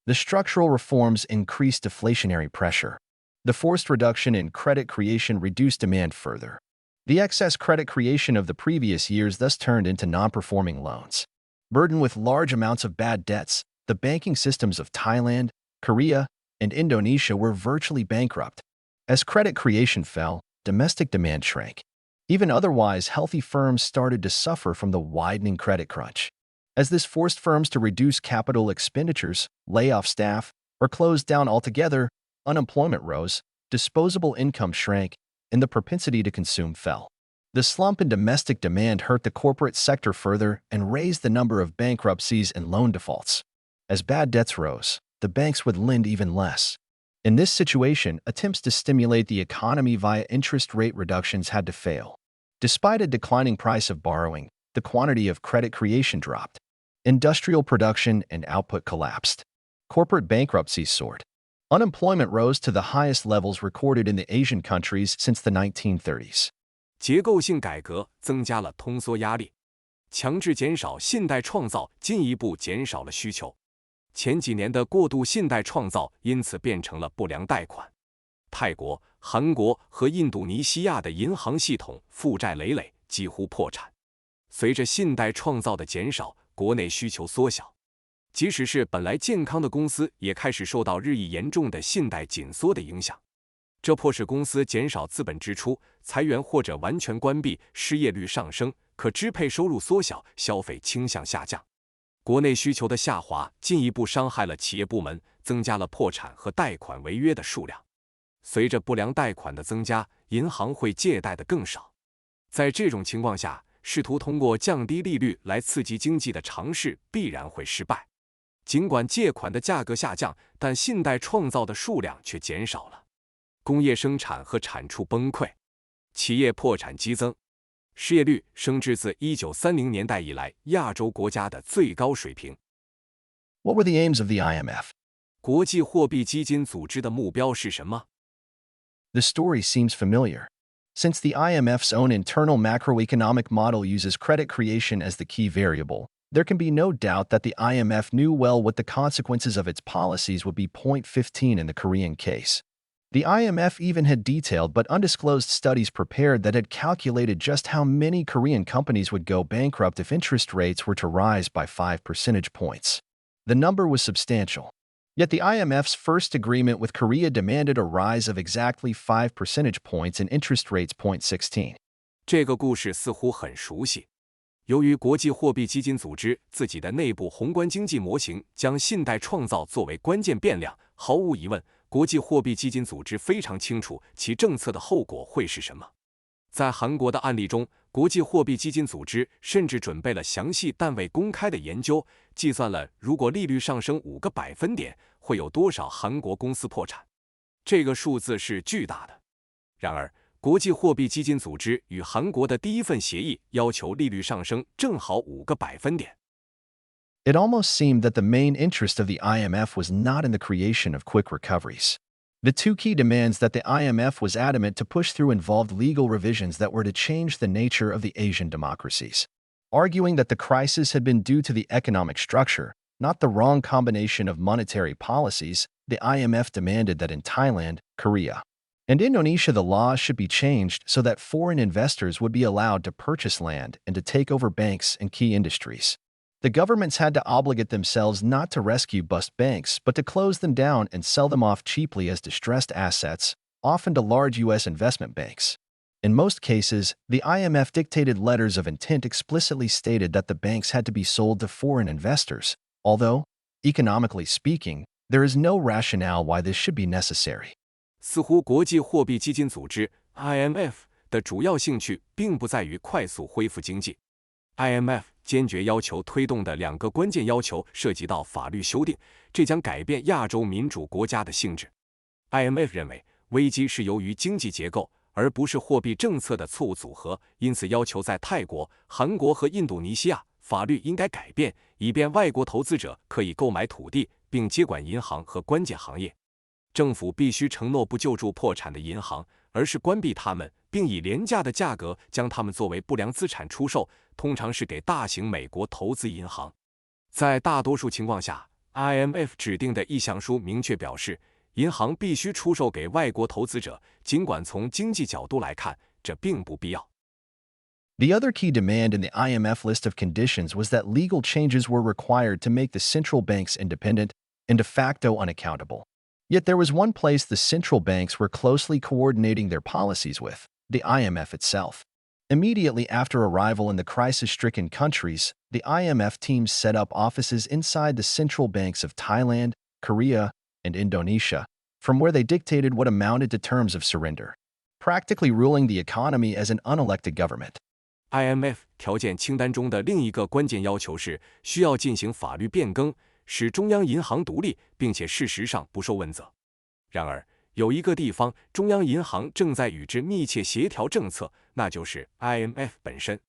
The structural reforms increased deflationary pressure. The forced reduction in credit creation reduced demand further. The excess credit creation of the previous years thus turned into non-performing loans. Burdened with large amounts of bad debts, the banking systems of Thailand, Korea, and Indonesia were virtually bankrupt. As credit creation fell, domestic demand shrank. Even otherwise healthy firms started to suffer from the widening credit crunch. As this forced firms to reduce capital expenditures, lay off staff, or close down altogether, unemployment rose, disposable income shrank, and the propensity to consume fell. The slump in domestic demand hurt the corporate sector further and raised the number of bankruptcies and loan defaults. As bad debts rose, the banks would lend even less. In this situation, attempts to stimulate the economy via interest rate reductions had to fail. Despite a declining price of borrowing, the quantity of credit creation dropped. Industrial production and output collapsed. Corporate bankruptcies soared. Unemployment rose to the highest levels recorded in the Asian countries since the 1930s. 结构性改革增加了通缩压力，强制减少信贷创造进一步减少了需求。前几年的过度信贷创造因此变成了不良贷款。泰国、韩国和印度尼西亚的银行系统负债累累，几乎破产。随着信贷创造的减少，国内需求缩小，即使是本来健康的公司也开始受到日益严重的信贷紧缩的影响。这迫使公司减少资本支出、裁员或者完全关闭，失业率上升，可支配收入缩小，消费倾向下降。国内需求的下滑进一步伤害了企业部门，增加了破产和贷款违约的数量。随着不良贷款的增加，银行会借贷的更少。在这种情况下，试图通过降低利率来刺激经济的尝试必然会失败。尽管借款的价格下降，但信贷创造的数量却减少了。工业生产和产出崩溃，企业破产激增，失业率升至自1930年代以来亚洲国家的最高水平。What were the aims of the IMF? 国际货币基金组织的目标是什么？ The story seems familiar. Since the IMF's own internal macroeconomic model uses credit creation as the key variable, there can be no doubt that the IMF knew well what the consequences of its policies would be. 15 in the Korean case. The IMF even had detailed but undisclosed studies prepared that had calculated just how many Korean companies would go bankrupt if interest rates were to rise by 5 percentage points. The number was substantial. Yet the IMF's first agreement with Korea demanded a rise of exactly 5 percentage points in interest rates. 16. 这个故事似乎很熟悉。由于国际货币基金组织自己的内部宏观经济模型将信贷创造作为关键变量，毫无疑问，国际货币基金组织非常清楚其政策的后果会是什么。在韩国的案例中，国际货币基金组织甚至准备了详细但未公开的研究，计算了如果利率上升5个百分点，会有多少韩国公司破产。这个数字是巨大的。然而，国际货币基金组织与韩国的第一份协议要求利率上升正好5个百分点。It almost seemed that the main interest of the IMF was not in the creation of quick recoveries. The two key demands that the IMF was adamant to push through involved legal revisions that were to change the nature of the Asian democracies. Arguing that the crisis had been due to the economic structure, not the wrong combination of monetary policies, the IMF demanded that in Thailand, Korea, and Indonesia the laws should be changed so that foreign investors would be allowed to purchase land and to take over banks and key industries. The governments had to obligate themselves not to rescue bust banks but to close them down and sell them off cheaply as distressed assets, often to large U.S. investment banks. In most cases, the IMF dictated letters of intent explicitly stated that the banks had to be sold to foreign investors, although, economically speaking, there is no rationale why this should be necessary. 似乎国际货币基金组织 IMF 的主要兴趣并不在于快速恢复经济。IMF 坚决要求推动的2个关键要求涉及到法律修订，这将改变亚洲民主国家的性质。IMF 认为危机是由于经济结构，而不是货币政策的错误组合，因此要求在泰国、韩国和印度尼西亚法律应该改变，以便外国投资者可以购买土地并接管银行和关键行业。政府必须承诺不救助破产的银行，而是关闭它们并以廉价的价格将它们作为不良资产出售，通常是给大型美国投资银行。在大多数情况下， IMF 指定的意向书明确表示，银行必须出售给外国投资者，尽管从经济角度来看，这并不必要。The other key demand in the IMF list of conditions was that legal changes were required to make the central banks independent and de facto unaccountable. Yet there was one place the central banks were closely coordinating their policies with: the IMF itself. Immediately after arrival in the crisis-stricken countries, the IMF teams set up offices inside the central banks of Thailand, Korea, and Indonesia, from where they dictated what amounted to terms of surrender, practically ruling the economy as an unelected government. IMF 条件清单中的另一个关键要求是需要进行法律变更，使中央银行独立，并且事实上不受问责。然而，有一个地方中央银行正在与之密切协调政策，那就是 IMF 本身。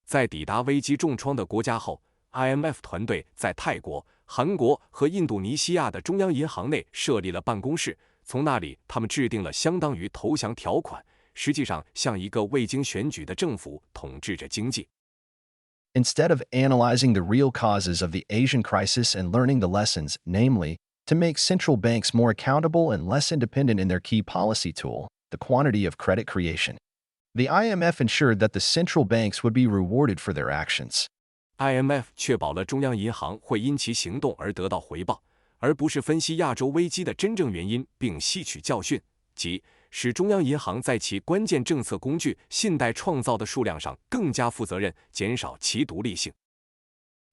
在抵达危机重创的国家后， IMF 团队在泰国、韩国和印度尼西亚的中央银行内设立了办公室，从那里他们制定了相当于投降条款，实际上像一个未经选举的政府统治着经济。Instead of analyzing the real causes of the Asian crisis and learning the lessons, namely, to make central banks more accountable and less independent in their key policy tool, the quantity of credit creation, the IMF ensured that the central banks would be rewarded for their actions. IMF 确保了中央银行会因其行动而得到回报，而不是分析亚洲危机的真正原因并吸取教训，即使中央银行在其关键政策工具信贷创造的数量上更加负责任，减少其独立性。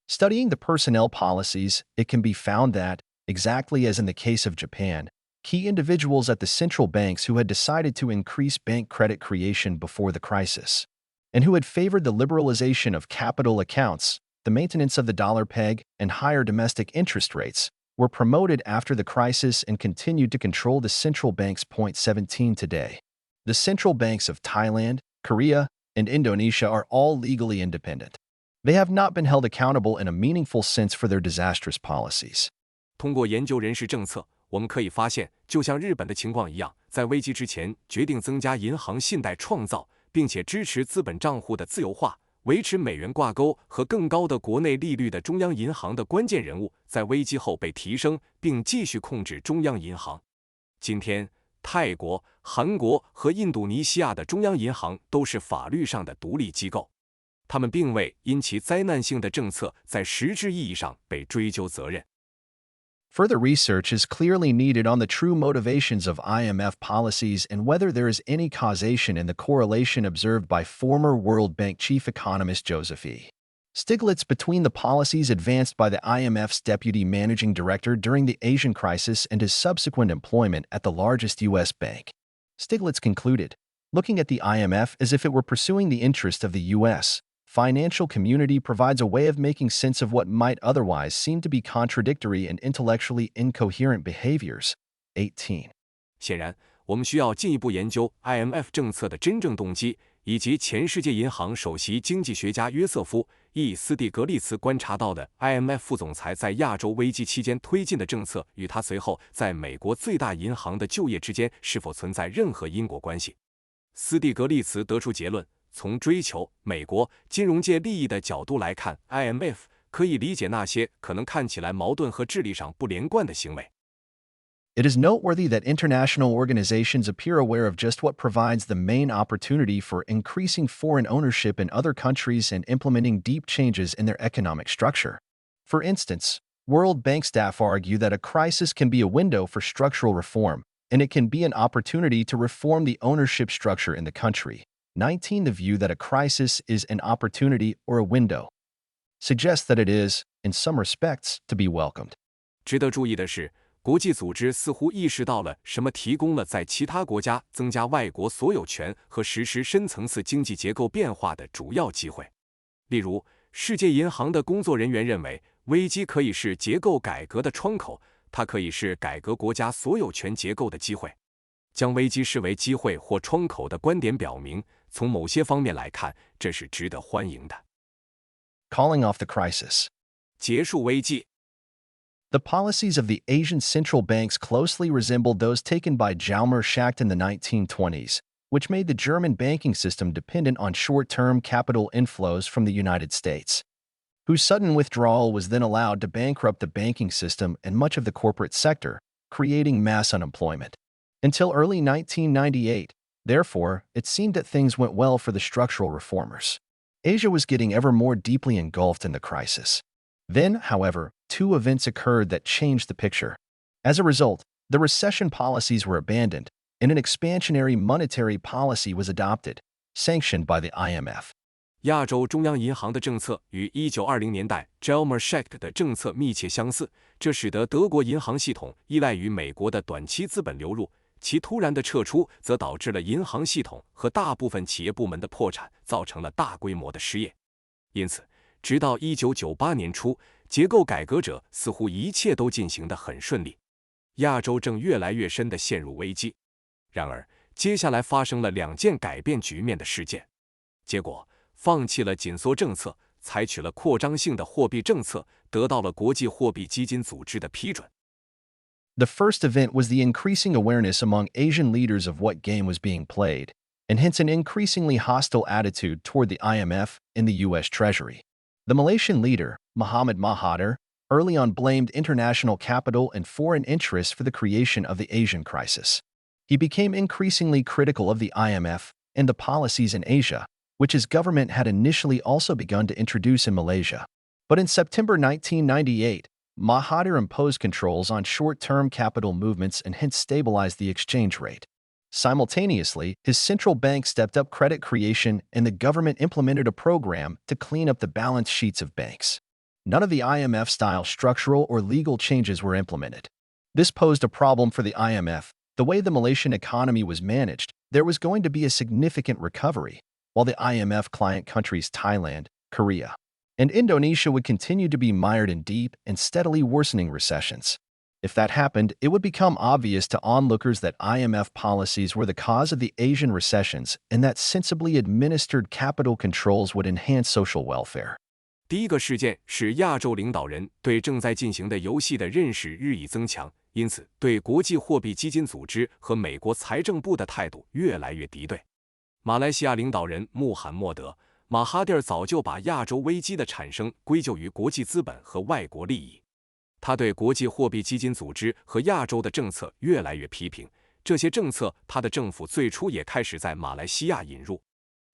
Studying the personnel policies, it can be found that, exactly as in the case of Japan, key individuals at the central banks who had decided to increase bank credit creation before the crisis, and who had favored the liberalization of capital accounts, the maintenance of the dollar peg, and higher domestic interest rates, were promoted after the crisis and continued to control the central bank's point 17 today. The central banks of Thailand, Korea, and Indonesia are all legally independent. They have not been held accountable in a meaningful sense for their disastrous policies. 通过研究人事政策，我们可以发现，就像日本的情况一样，在危机之前决定增加银行信贷创造，并且支持资本账户的自由化，维持美元挂钩和更高的国内利率的中央银行的关键人物，在危机后被提升，并继续控制中央银行。今天，泰国、韩国和印度尼西亚的中央银行都是法律上的独立机构，他们并未因其灾难性的政策在实质意义上被追究责任。Further research is clearly needed on the true motivations of IMF policies and whether there is any causation in the correlation observed by former World Bank chief economist Joseph E. Stiglitz between the policies advanced by the IMF's deputy managing director during the Asian crisis and his subsequent employment at the largest U.S. bank. Stiglitz concluded, looking at the IMF as if it were pursuing the interest of the U.S. financial community provides a way of making sense of what might otherwise seem to be contradictory and intellectually incoherent behaviors. 18. 显然，我们需要进一步研究 IMF 政策的真正动机，以及前世界银行首席经济学家约瑟夫 ·E. 斯蒂格利茨观察到的 IMF 副总裁在亚洲危机期间推进的政策与他随后在美国最大银行的就业之间是否存在任何因果关系。斯蒂格利茨得出结论，从追求美国金融界利益的角度来看 ，IMF 可以理解那些可能看起来矛盾和治理上不连贯的行为。It is noteworthy that international organizations appear aware of just what provides the main opportunity for increasing foreign ownership in other countries and implementing deep changes in their economic structure. For instance, World Bank staff argue that a crisis can be a window for structural reform, and it can be an opportunity to reform the ownership structure in the country. 19. The view that a crisis is an opportunity or a window suggests that it is, in some respects, to be welcomed. 值得注意的是，国际组织似乎意识到了什么提供了在其他国家增加外国所有权和实施深层次经济结构变化的主要机会。例如，世界银行的工作人员认为，危机可以是结构改革的窗口，它可以是改革国家所有权结构的机会。将危机视为机会或窗口的观点表明，从某些方面来看，这是值得欢迎的。Calling off the crisis. 结束危机。The policies of the Asian central banks closely resembled those taken by Xiaomer Schacht in the 1920s, which made the German banking system dependent on short-term capital inflows from the United States, whose sudden withdrawal was then allowed to bankrupt the banking system and much of the corporate sector, creating mass unemployment. Until early 1998, therefore, it seemed that things went well for the structural reformers. Asia was getting ever more deeply engulfed in the crisis. Then, however, two events occurred that changed the picture. As a result, the recession policies were abandoned, and an expansionary monetary policy was adopted, sanctioned by the IMF. 亚洲中央银行的政策与1920年代 Gelmer Schacht 的政策密切相似，这使得德国银行系统依赖于美国的短期资本流入，其突然的撤出则导致了银行系统和大部分企业部门的破产，造成了大规模的失业。因此，直到1998年初，结构改革者似乎一切都进行得很顺利，亚洲正越来越深地陷入危机。然而，接下来发生了2件改变局面的事件，结果放弃了紧缩政策，采取了扩张性的货币政策，得到了国际货币基金组织的批准。The first event was the increasing awareness among Asian leaders of what game was being played, and hence an increasingly hostile attitude toward the IMF and the U.S. Treasury. The Malaysian leader, Muhammad Mahathir, early on blamed international capital and foreign interests for the creation of the Asian crisis. He became increasingly critical of the IMF and the policies in Asia, which his government had initially also begun to introduce in Malaysia. But in September 1998, Mahathir imposed controls on short-term capital movements and hence stabilized the exchange rate. Simultaneously, his central bank stepped up credit creation and the government implemented a program to clean up the balance sheets of banks. None of the IMF-style structural or legal changes were implemented. This posed a problem for the IMF. The way the Malaysian economy was managed, there was going to be a significant recovery, while the IMF client countries Thailand, Korea, and Indonesia would continue to be mired in deep and steadily worsening recessions. If that happened, it would become obvious to onlookers that IMF policies were the cause of the Asian recessions and that sensibly administered capital controls would enhance social welfare. 第一个事件是亚洲领导人对正在进行的游戏的认识日益增强，因此对国际货币基金组织和美国财政部的态度越来越敌对。马来西亚领导人穆罕默德·马哈蒂尔早就把亚洲危机的产生归咎于国际资本和外国利益。他对国际货币基金组织和亚洲的政策越来越批评，这些政策他的政府最初也开始在马来西亚引入。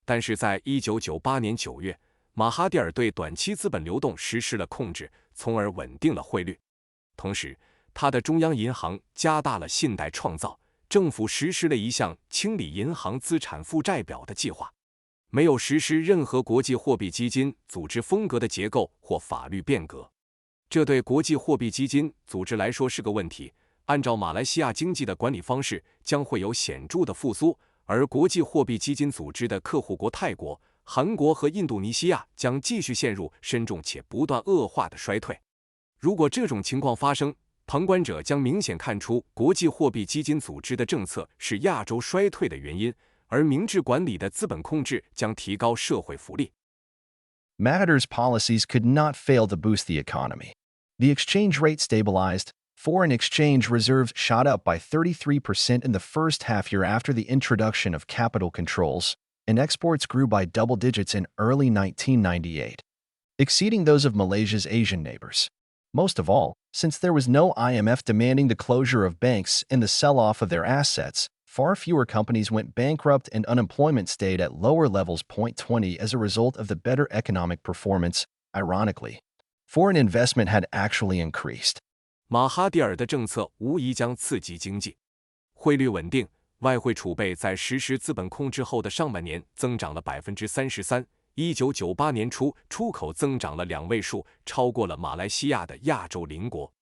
但是在1998年9月，马哈蒂尔对短期资本流动实施了控制，从而稳定了汇率。同时，他的中央银行加大了信贷创造，政府实施了一项清理银行资产负债表的计划，没有实施任何国际货币基金组织风格的结构或法律变革。这对国际货币基金组织来说是个问题。按照马来西亚经济的管理方式，将会有显著的复苏，而国际货币基金组织的客户国泰国、韩国和印度尼西亚将继续陷入深重且不断恶化的衰退。如果这种情况发生，旁观者将明显看出国际货币基金组织的政策是亚洲衰退的原因，而明智管理的资本控制将提高社会福利。Mahathir's policies could not fail to boost the economy. The exchange rate stabilized, foreign exchange reserves shot up by 33% in the first half year after the introduction of capital controls, and exports grew by double digits in early 1998, exceeding those of Malaysia's Asian neighbors. Most of all, since there was no IMF demanding the closure of banks and the sell-off of their assets, far fewer companies went bankrupt and unemployment stayed at lower levels. 20 as a result of the better economic performance, ironically, foreign investment had actually increased. 马哈蒂尔的政策无疑将刺激经济，汇率稳定，外汇储备在实施资本控制后的上半年增长了 33%。1998年初，出口增长了2位数，超过了马来西亚的亚洲邻国。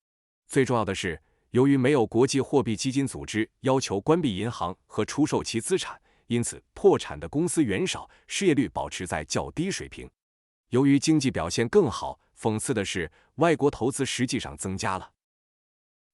最重要的是，由于没有国际货币基金组织要求关闭银行和出售其资产，因此破产的公司远少，失业率保持在较低水平。由于经济表现更好，讽刺的是，外国投资实际上增加了。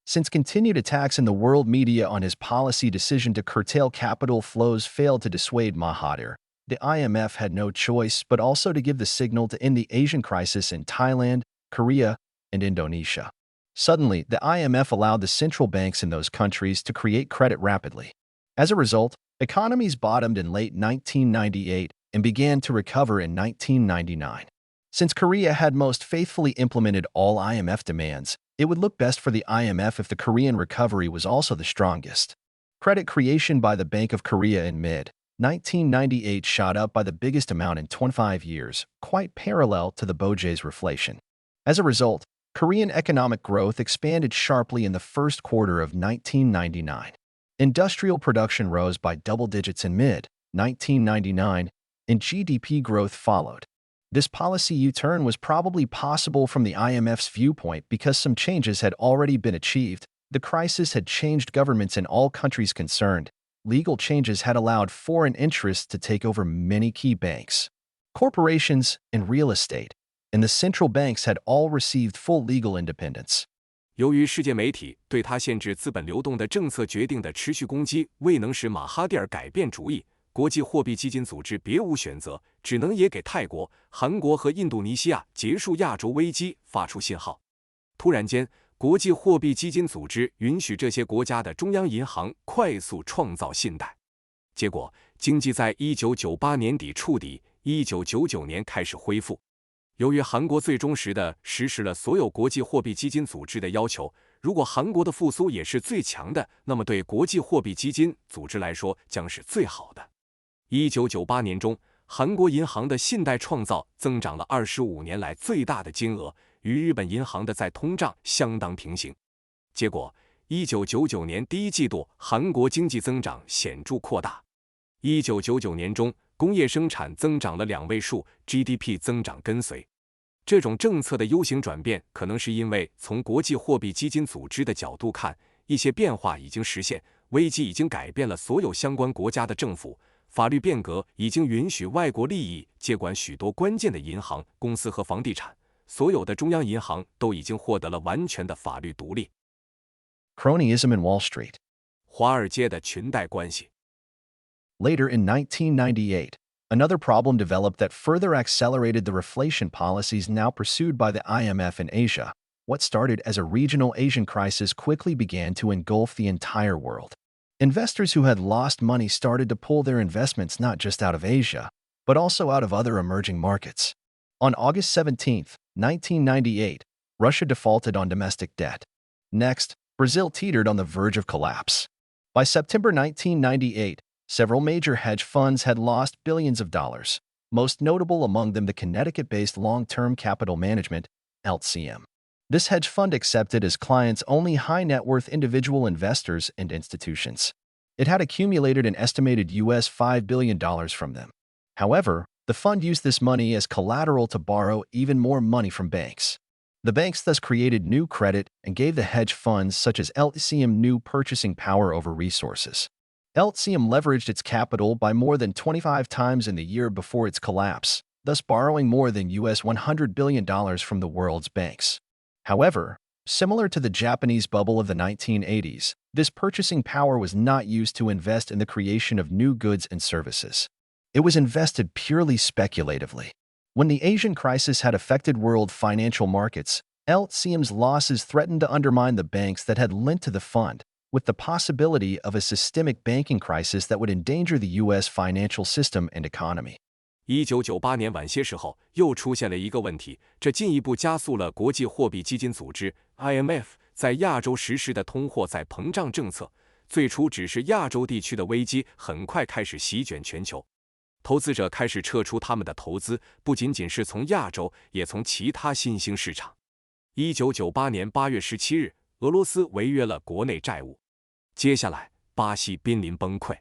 Since continued attacks in the world media on his policy decision to curtail capital flows failed to dissuade Mahathir, the IMF had no choice but also to give the signal to end the Asian crisis in Thailand, Korea, and Indonesia. Suddenly, the IMF allowed the central banks in those countries to create credit rapidly. As a result, Economies bottomed in late 1998 and began to recover in 1999. Since Korea had most faithfully implemented all IMF demands, it would look best for the IMF if the Korean recovery was also the strongest. Credit creation by the Bank of Korea in mid-1998 shot up by the biggest amount in 25 years, quite parallel to the Boje's reflation. As a result, Korean economic growth expanded sharply in the first quarter of 1999. Industrial production rose by double digits in mid-1999, and GDP growth followed. This policy U-turn was probably possible from the IMF's viewpoint because some changes had already been achieved. The crisis had changed governments in all countries concerned. Legal changes had allowed foreign interests to take over many key banks, corporations, and real estate, and the central banks had all received full legal independence. 由于世界媒体对他限制资本流动的政策决定的持续攻击未能使马哈蒂尔改变主意，国际货币基金组织别无选择，只能也给泰国、韩国和印度尼西亚结束亚洲危机发出信号。突然间，国际货币基金组织允许这些国家的中央银行快速创造信贷，结果经济在1998年底触底，1999年开始恢复。由于韩国最忠实地实施了所有国际货币基金组织的要求，如果韩国的复苏也是最强的，那么对国际货币基金组织来说将是最好的。1998年中，韩国银行的信贷创造增长了25年来最大的金额，与日本银行的再通胀相当平行。结果，1999年第一季度韩国经济增长显著扩大。1999年中，工业生产增长了2位数 ，GDP 增长跟随。这种政策的 U 型转变，可能是因为从国际货币基金组织的角度看，一些变化已经实现，危机已经改变了所有相关国家的政府，法律变革已经允许外国利益接管许多关键的银行、公司和房地产，所有的中央银行都已经获得了完全的法律独立。Cronyism in Wall Street. 华尔街的裙带关系。Later in 1998, another problem developed that further accelerated the reflation policies now pursued by the IMF in Asia. What started as a regional Asian crisis quickly began to engulf the entire world. Investors who had lost money started to pull their investments not just out of Asia, but also out of other emerging markets. On August 17, 1998, Russia defaulted on domestic debt. Next, Brazil teetered on the verge of collapse. By September 1998, several major hedge funds had lost billions of dollars, most notable among them the Connecticut-based long-term capital management, LCM. This hedge fund accepted as clients only high-net-worth individual investors and institutions. It had accumulated an estimated US $5 billion from them. However, the fund used this money as collateral to borrow even more money from banks. The banks thus created new credit and gave the hedge funds such as LCM new purchasing power over resources. LCM leveraged its capital by more than 25 times in the year before its collapse, thus borrowing more than US $100 billion from the world's banks. However, similar to the Japanese bubble of the 1980s, this purchasing power was not used to invest in the creation of new goods and services. It was invested purely speculatively. When the Asian crisis had affected world financial markets, LCM's losses threatened to undermine the banks that had lent to the fund, with the possibility of a systemic banking crisis that would endanger the U.S. financial system and economy. 1998年晚些时候，又出现了一个问题，这进一步加速了国际货币基金组织 IMF 在亚洲实施的通货再膨胀政策。最初只是亚洲地区的危机，很快开始席卷全球。投资者开始撤出他们的投资，不仅仅是从亚洲，也从其他新兴市场。1998年8月17日，俄罗斯违约了国内债务。接下来，巴西濒临崩溃。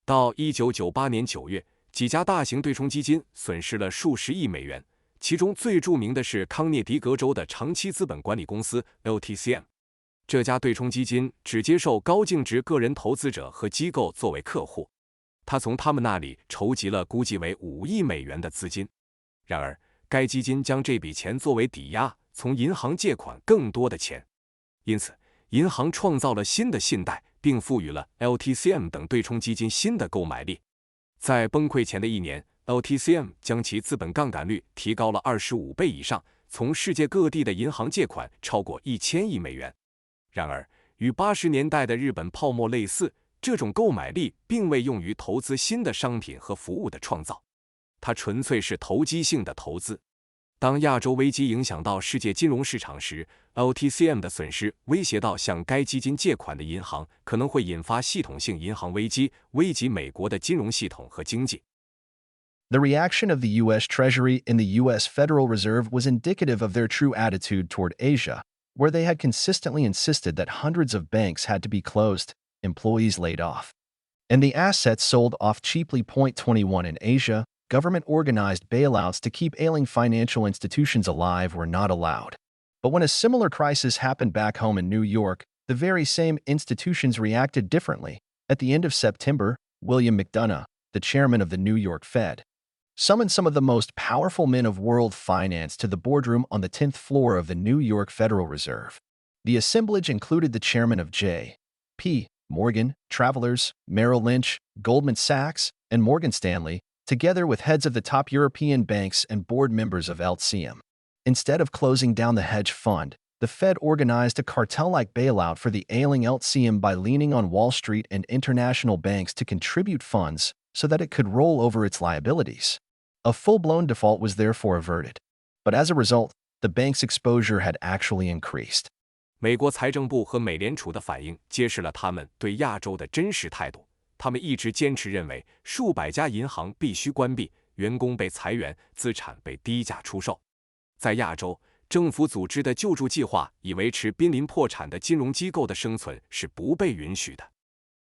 到1998年9月，几家大型对冲基金损失了数十亿美元，其中最著名的是康涅狄格州的长期资本管理公司 LTCM。这家对冲基金只接受高净值个人投资者和机构作为客户，他从他们那里筹集了估计为5亿美元的资金。然而，该基金将这笔钱作为抵押，从银行借款更多的钱。因此，银行创造了新的信贷，并赋予了 LTCM 等对冲基金新的购买力。在崩溃前的一年 ，LTCM 将其资本杠杆率提高了25倍以上，从世界各地的银行借款超过1000亿美元。然而，与80年代的日本泡沫类似，这种购买力并未用于投资新的商品和服务的创造，它纯粹是投机性的投资。当亚洲危机影响到世界金融市场时， LTCM 的损失威胁到向该基金借款的银行，可能会引发系统性银行危机，危及美国的金融系统和经济。The reaction of the U.S. Treasury and the U.S. Federal Reserve was indicative of their true attitude toward Asia, where they had consistently insisted that hundreds of banks had to be closed, employees laid off, and the assets sold off cheaply. 21 In Asia, government-organized bailouts to keep ailing financial institutions alive were not allowed. But when a similar crisis happened back home in New York, the very same institutions reacted differently. At the end of September, William McDonough, the chairman of the New York Fed, summoned some of the most powerful men of world finance to the boardroom on the 10th floor of the New York Federal Reserve. The assemblage included the chairman of J.P. Morgan, Travelers, Merrill Lynch, Goldman Sachs, and Morgan Stanley, together with heads of the top European banks and board members of LTCM. Instead of closing down the hedge fund, the Fed organized a cartel-like bailout for the ailing LTCM by leaning on Wall Street and international banks to contribute funds so that it could roll over its liabilities. A full-blown default was therefore averted. But as a result, the bank's exposure had actually increased. 美国财政部和美联储的反应揭示了他们对亚洲的真实态度。他们一直坚持认为，数百家银行必须关闭，员工被裁员，资产被低价出售。在亚洲，政府组织的救助计划以维持濒临破产的金融机构的生存是不被允许的。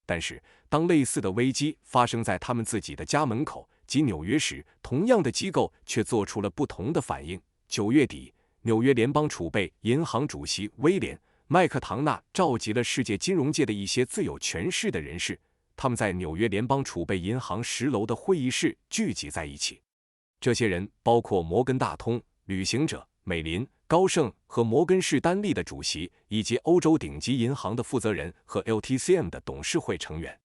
但是，当类似的危机发生在他们自己的家门口及纽约时，同样的机构却做出了不同的反应。9月底，纽约联邦储备银行主席威廉·麦克唐纳召集了世界金融界的一些最有权势的人士。他们在纽约联邦储备银行10楼的会议室聚集在一起。这些人包括摩根大通、旅行者、美林、高盛和摩根士丹利的主席，以及欧洲顶级银行的负责人和 LTCM 的董事会成员。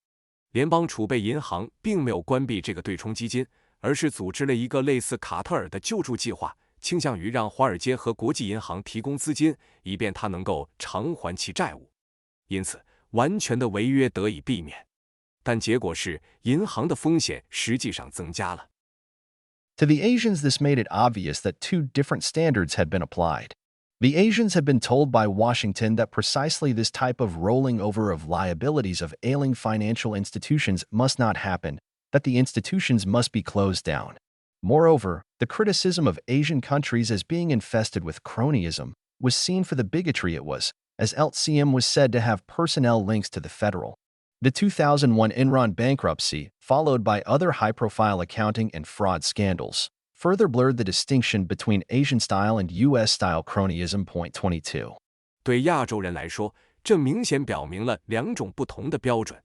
联邦储备银行并没有关闭这个对冲基金，而是组织了一个类似卡特尔的救助计划，倾向于让华尔街和国际银行提供资金，以便它能够偿还其债务。因此，完全的违约得以避免。但结果是，银行的风险实际上增加了。To the Asians, this made it obvious that two different standards had been applied. The Asians had been told by Washington that precisely this type of rolling over of liabilities of ailing financial institutions must not happen, that the institutions must be closed down. Moreover, the criticism of Asian countries as being infested with cronyism was seen for the bigotry it was, as LTCM was said to have personnel links to the federal. The 2001 Enron bankruptcy, followed by other high-profile accounting and fraud scandals, further blurred the distinction between Asian-style and U.S.-style cronyism. 22. 对亚洲人来说，这明显表明了两种不同的标准。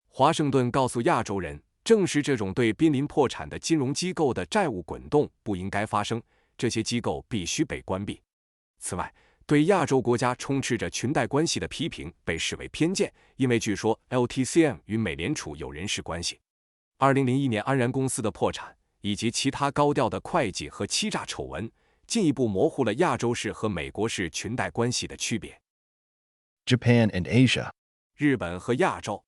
华盛顿告诉亚洲人，正是这种对濒临破产的金融机构的债务滚动不应该发生，这些机构必须被关闭。此外，对亚洲国家充斥着裙带关系的批评被视为偏见，因为据说 LTCM 与美联储有人事关系。2001年安然公司的破产，以及其他高调的会计和欺诈丑闻，进一步模糊了亚洲式和美国式裙带关系的区别。Japan and Asia. 日本和亚洲。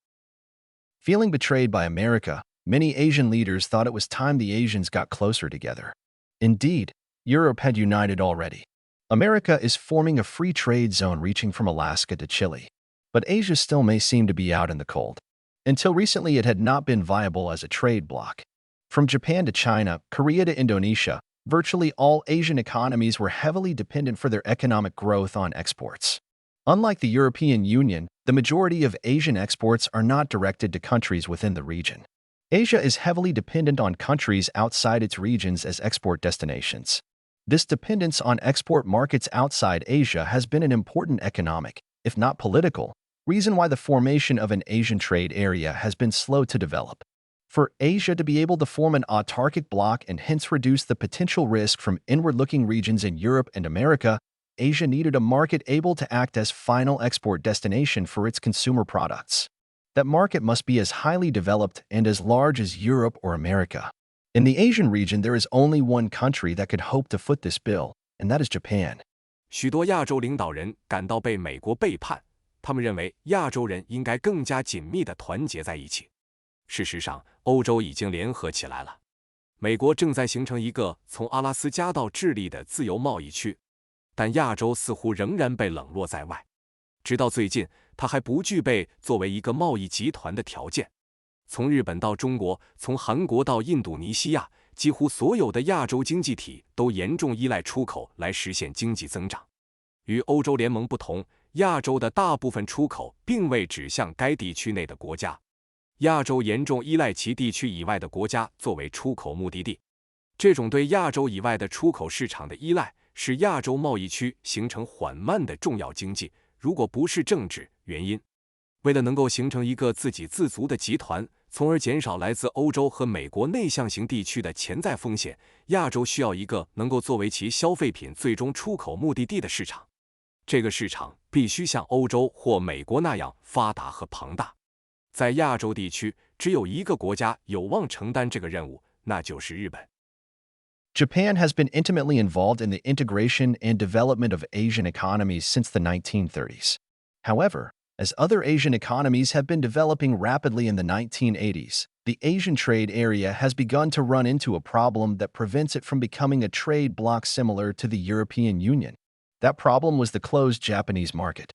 Feeling betrayed by America, many Asian leaders thought it was time the Asians got closer together. Indeed, Europe had united already. America is forming a free trade zone reaching from Alaska to Chile. But Asia still may seem to be out in the cold. Until recently, it had not been viable as a trade bloc. From Japan to China, Korea to Indonesia, virtually all Asian economies were heavily dependent for their economic growth on exports. Unlike the European Union, the majority of Asian exports are not directed to countries within the region. Asia is heavily dependent on countries outside its regions as export destinations. This dependence on export markets outside Asia has been an important economic, if not political, reason why the formation of an Asian trade area has been slow to develop. For Asia to be able to form an autarkic bloc and hence reduce the potential risk from inward-looking regions in Europe and America, Asia needed a market able to act as final export destination for its consumer products. That market must be as highly developed and as large as Europe or America. In the Asian region, there is only one country that could hope to foot this bill, and that is Japan. 许多亚洲领导人感到被美国背叛，他们认为亚洲人应该更加紧密地团结在一起。事实上，欧洲已经联合起来了。美国正在形成一个从阿拉斯加到智利的自由贸易区，但亚洲似乎仍然被冷落在外。直到最近，它还不具备作为一个贸易集团的条件。从日本到中国，从韩国到印度尼西亚，几乎所有的亚洲经济体都严重依赖出口来实现经济增长。与欧洲联盟不同，亚洲的大部分出口并未指向该地区内的国家。亚洲严重依赖其地区以外的国家作为出口目的地。这种对亚洲以外的出口市场的依赖，使亚洲贸易区形成缓慢的重要经济，如果不是政治原因。为了能够形成一个自给自足的集团，从而减少来自欧洲和美国内向型地区的潜在风险，亚洲需要一个能够作为其消费品最终出口目的地的市场。这个市场必须像欧洲或美国那样发达和庞大。在亚洲地区，只有一个国家有望承担这个任务，那就是日本。Japan has been intimately involved in the integration and development of Asian economies since the 1930s. However, as other Asian economies have been developing rapidly in the 1980s, the Asian trade area has begun to run into a problem that prevents it from becoming a trade bloc similar to the European Union. That problem was the closed Japanese market.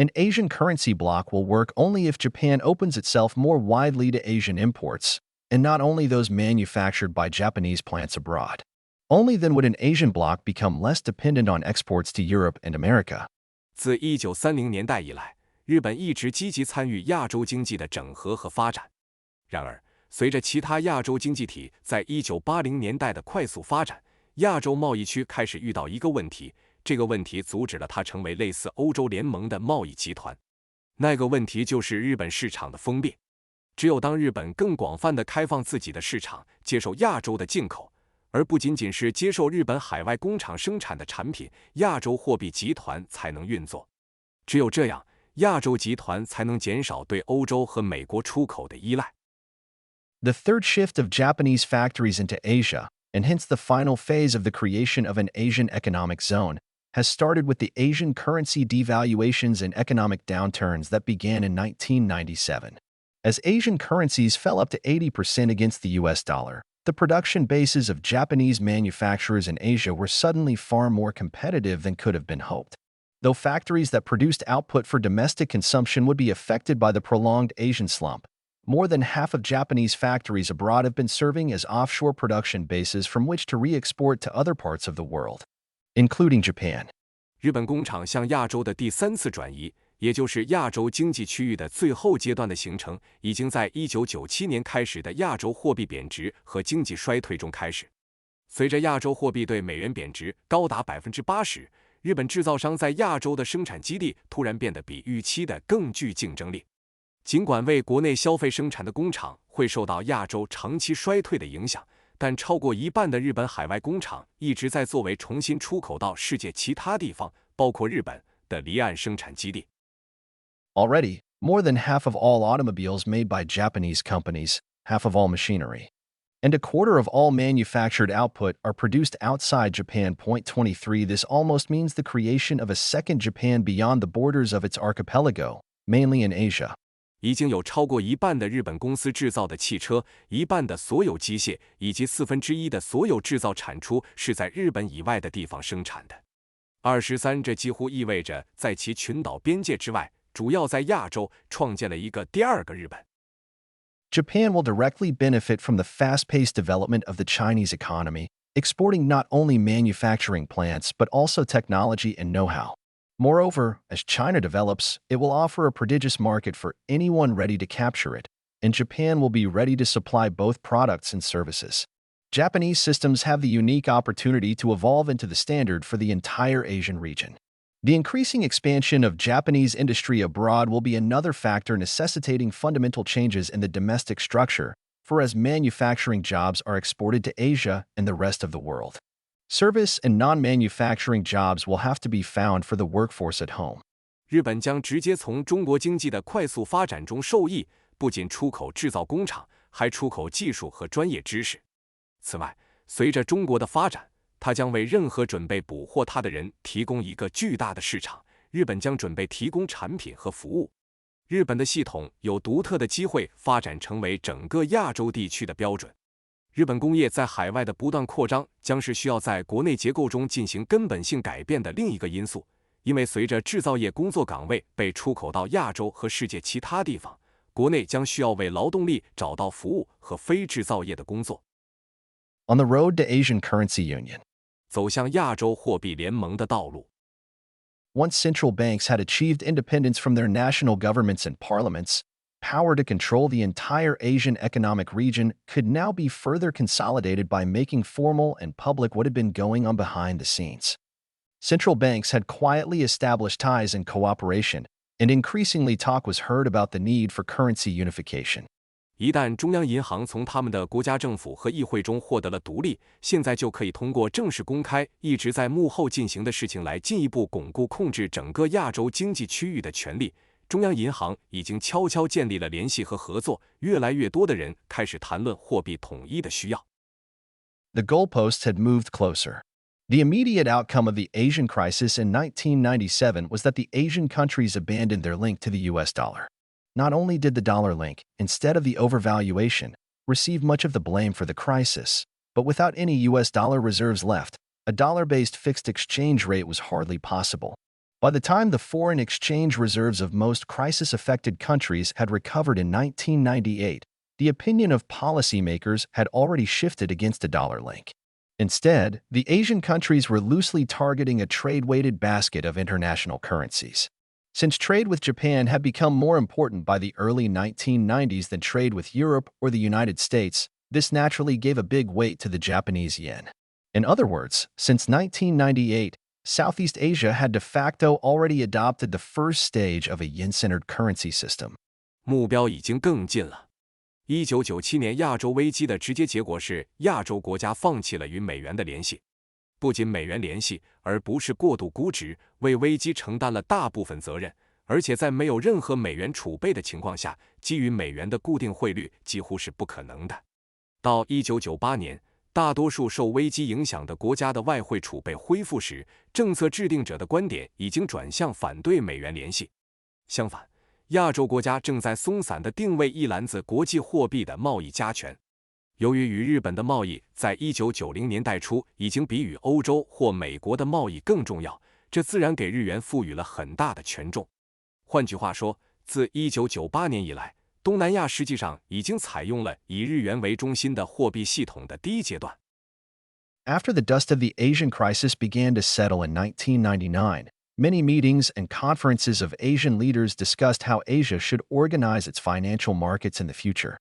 An Asian currency bloc will work only if Japan opens itself more widely to Asian imports, and not only those manufactured by Japanese plants abroad. Only then would an Asian bloc become less dependent on exports to Europe and America. 自1930年代以来，日本一直积极参与亚洲经济的整合和发展。然而，随着其他亚洲经济体在1980年代的快速发展，亚洲贸易区开始遇到一个问题，这个问题阻止了它成为类似欧洲联盟的贸易集团。那个问题就是日本市场的封闭。只有当日本更广泛地开放自己的市场，接受亚洲的进口，而不仅仅是接受日本海外工厂生产的产品，亚洲货币集团才能运作。只有这样，亚洲集团才能减少对欧洲和美国出口的依赖。The third shift of Japanese factories into Asia, and hence the final phase of the creation of an Asian economic zone, has started with the Asian currency devaluations and economic downturns that began in 1997. As Asian currencies fell up to 80% against the US dollar, the production bases of Japanese manufacturers in Asia were suddenly far more competitive than could have been hoped. Though factories that produced output for domestic consumption would be affected by the prolonged Asian slump, more than half of Japanese factories abroad have been serving as offshore production bases from which to re-export to other parts of the world, including Japan. 日本工厂向亚洲的第三次转移，也就是亚洲经济区域的最后阶段的形成，已经在1997年开始的亚洲货币贬值和经济衰退中开始。随着亚洲货币对美元贬值高达80%，日本制造商在亚洲的生产基地突然变得比预期的更具竞争力。尽管为国内消费生产的工厂会受到亚洲长期衰退的影响，但超过一半的日本海外工厂一直在作为重新出口到世界其他地方，包括日本的离岸生产基地。Already, more than half of all automobiles made by Japanese companies, half of all machinery, and a quarter of all manufactured output are produced outside Japan. 23 This almost means the creation of a second Japan beyond the borders of its archipelago, mainly in Asia. 已经有超过一半的日本公司制造的汽车，一半的所有机械，以及1/4的所有制造产出是在日本以外的地方生产的。23这几乎意味着在其群岛边界之外，主要在亚洲创建了一个第二个日本。Japan will directly benefit from the fast-paced development of the Chinese economy, exporting not only manufacturing plants but also technology and know-how. Moreover, as China develops, it will offer a prodigious market for anyone ready to capture it, and Japan will be ready to supply both products and services. Japanese systems have the unique opportunity to evolve into the standard for the entire Asian region. The increasing expansion of Japanese industry abroad will be another factor necessitating fundamental changes in the domestic structure, for as manufacturing jobs are exported to Asia and the rest of the world, service and non-manufacturing jobs will have to be found for the workforce at home. 日本将直接从中国经济的快速发展中受益，不仅出口制造工厂，还出口技术和专业知识。此外，随着中国的发展，它将为任何准备捕获它的人提供一个巨大的市场，日本将准备提供产品和服务。日本的系统有独特的机会发展成为整个亚洲地区的标准。日本工业在海外的不断扩张将是需要在国内结构中进行根本性改变的另一个因素，因为随着制造业工作岗位被出口到亚洲和世界其他地方，国内将需要为劳动力找到服务和非制造业的工作。On the road to Asian currency union. 走向亚洲货币联盟的道路。Once central banks had achieved independence from their national governments and parliaments, power to control the entire Asian economic region could now be further consolidated by making formal and public what had been going on behind the scenes. Central banks had quietly established ties and cooperation, and increasingly talk was heard about the need for currency unification. 一旦中央银行从他们的国家政府和议会中获得了独立，现在就可以通过正式公开、一直在幕后进行的事情来进一步巩固控制整个亚洲经济区域的权利。中央银行已经悄悄建立了联系和合作，越来越多的人开始谈论货币统一的需要。The goalposts had moved closer. The immediate outcome of the Asian crisis in 1997 was that the Asian countries abandoned their link to the US dollar. Not only did the dollar link, instead of the overvaluation, receive much of the blame for the crisis, but without any US dollar reserves left, a dollar-based fixed exchange rate was hardly possible. By the time the foreign exchange reserves of most crisis-affected countries had recovered in 1998, the opinion of policymakers had already shifted against a dollar link. Instead, the Asian countries were loosely targeting a trade-weighted basket of international currencies. Since trade with Japan had become more important by the early 1990s than trade with Europe or the United States, this naturally gave a big weight to the Japanese yen. In other words, since 1998, Southeast Asia had de facto already adopted the first stage of a yen-centered currency system. 目标已经更近了。1997年亚洲危机的直接结果是亚洲国家放弃了与美元的联系。不仅美元联系，而不是过度估值，为危机承担了大部分责任，而且在没有任何美元储备的情况下，基于美元的固定汇率几乎是不可能的。到1998年，大多数受危机影响的国家的外汇储备恢复时，政策制定者的观点已经转向反对美元联系。相反，亚洲国家正在松散地定位一篮子国际货币的贸易加权。由于与日本的贸易在1990年代初已经比与欧洲或美国的贸易更重要，这自然给日元赋予了很大的权重。换句话说，自1998年以来，东南亚实际上已经采用了以日元为中心的货币系统的第一阶段。After the dust of the Asian crisis began to settle in 1999, many meetings and conferences of Asian leaders discussed how Asia should organize its financial markets in the future.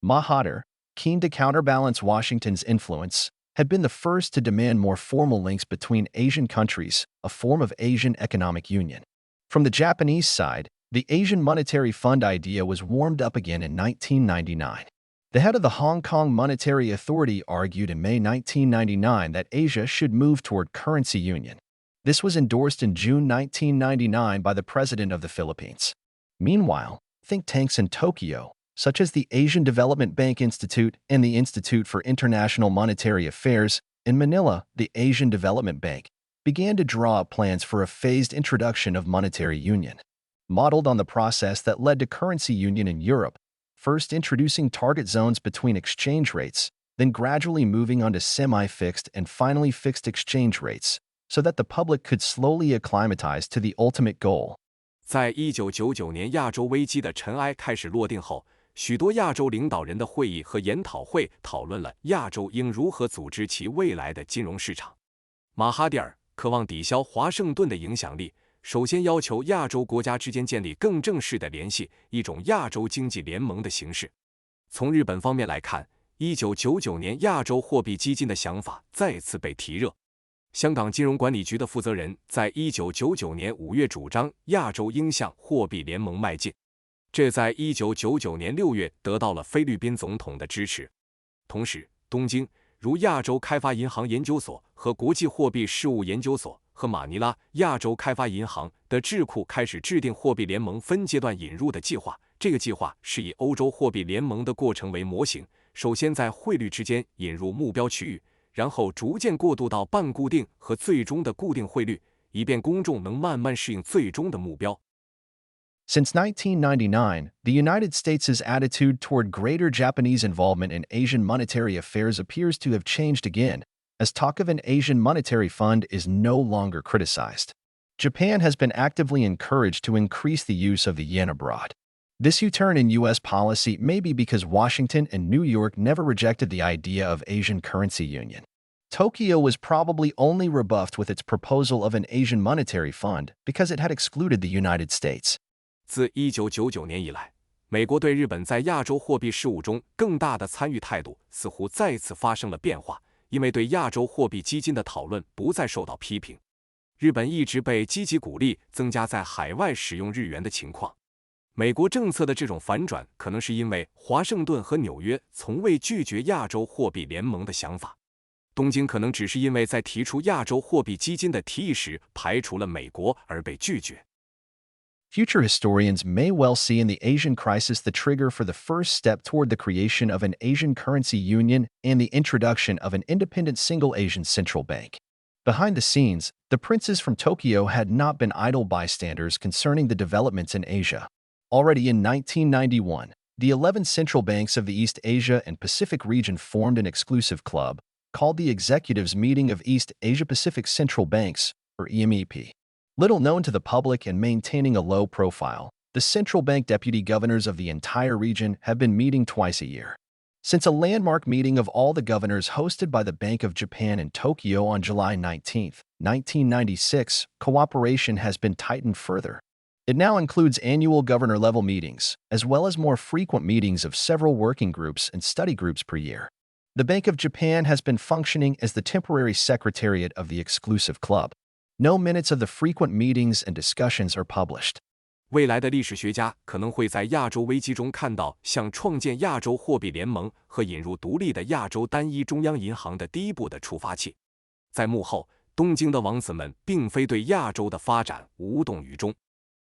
Mahathir, keen to counterbalance Washington's influence, had been the first to demand more formal links between Asian countries, a form of Asian economic union. From the Japanese side, the Asian Monetary Fund idea was warmed up again in 1999. The head of the Hong Kong Monetary Authority argued in May 1999 that Asia should move toward currency union. This was endorsed in June 1999 by the president of the Philippines. Meanwhile, think tanks in Tokyo, such as the Asian Development Bank Institute and the Institute for International Monetary Affairs, in Manila, the Asian Development Bank, began to draw up plans for a phased introduction of monetary union. Modeled on the process that led to currency union in Europe, first introducing target zones between exchange rates, then gradually moving on to semi-fixed and finally fixed exchange rates, so that the public could slowly acclimatize to the ultimate goal. 在1999年亚洲危机的尘埃开始落定后，许多亚洲领导人的会议和研讨会讨论了亚洲应如何组织其未来的金融市场。马哈蒂尔渴望抵消华盛顿的影响力，首先要求亚洲国家之间建立更正式的联系，一种亚洲经济联盟的形式。从日本方面来看，1999年亚洲货币基金的想法再次被提热。香港金融管理局的负责人在1999年5月主张亚洲应向货币联盟迈进，这在1999年6月得到了菲律宾总统的支持。同时，东京如亚洲开发银行研究所和国际货币事务研究所和马尼拉亚洲开发银行的智库开始制定货币联盟分阶段引入的计划。这个计划是以欧洲货币联盟的过程为模型，首先在汇率之间引入目标区域，然后逐渐过渡到半固定和最终的固定汇率，以便公众能慢慢适应最终的目标。Since 1999, the United States' attitude toward greater Japanese involvement in Asian monetary affairs appears to have changed again, as talk of an Asian monetary fund is no longer criticized. Japan has been actively encouraged to increase the use of the yen abroad. This U-turn in U.S. policy may be because Washington and New York never rejected the idea of Asian currency union. Tokyo was probably only rebuffed with its proposal of an Asian monetary fund because it had excluded the United States. 自1999年以来，美国对日本在亚洲货币事务中更大的参与态度似乎再次发生了变化，因为对亚洲货币基金的讨论不再受到批评。日本一直被积极鼓励增加在海外使用日元的情况。美国政策的这种反转，可能是因为华盛顿和纽约从未拒绝亚洲货币联盟的想法。东京可能只是因为在提出亚洲货币基金的提议时排除了美国而被拒绝。Future historians may well see in the Asian crisis the trigger for the first step toward the creation of an Asian currency union and the introduction of an independent single Asian central bank. Behind the scenes, the princes from Tokyo had not been idle bystanders concerning the developments in Asia. Already in 1991, the 11 central banks of the East Asia and Pacific region formed an exclusive club, called the Executives Meeting of East Asia-Pacific Central Banks, or EMEP. Little known to the public and maintaining a low profile, the central bank deputy governors of the entire region have been meeting twice a year. Since a landmark meeting of all the governors hosted by the Bank of Japan in Tokyo on July 19, 1996, cooperation has been tightened further. It now includes annual governor-level meetings, as well as more frequent meetings of several working groups and study groups per year. The Bank of Japan has been functioning as the temporary secretariat of the exclusive club. No minutes of the frequent meetings and discussions are published. 未来的历史学家可能会在亚洲危机中看到像创建亚洲货币联盟和引入独立的亚洲单一中央银行的第一步的触发器。在幕后，东京的王子们并非对亚洲的发展无动于衷。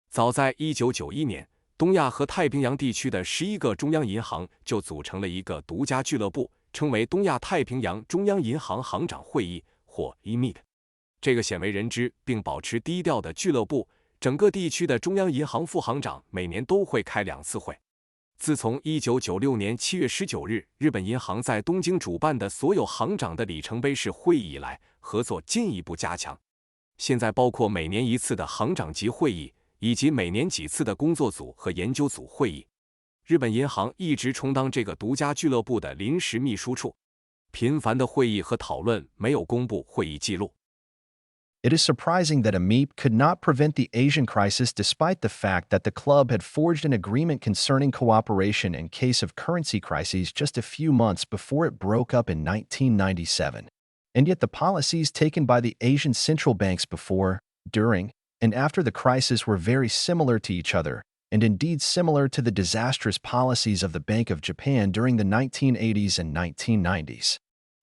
早在1991年，东亚和太平洋地区的11个中央银行就组成了一个独家俱乐部，称为东亚太平洋中央银行行长会议或 EMEP。这个鲜为人知并保持低调的俱乐部，整个地区的中央银行副行长每年都会开2次会。自从1996年7月19日日本银行在东京主办的所有行长的里程碑式会议以来，合作进一步加强。现在包括每年1次的行长级会议，以及每年几次的工作组和研究组会议。日本银行一直充当这个独家俱乐部的临时秘书处。频繁的会议和讨论没有公布会议记录。It is surprising that EMEP could not prevent the Asian crisis despite the fact that the club had forged an agreement concerning cooperation in case of currency crises just a few months before it broke up in 1997. And yet the policies taken by the Asian central banks before, during, and after the crisis were very similar to each other, and indeed similar to the disastrous policies of the Bank of Japan during the 1980s and 1990s.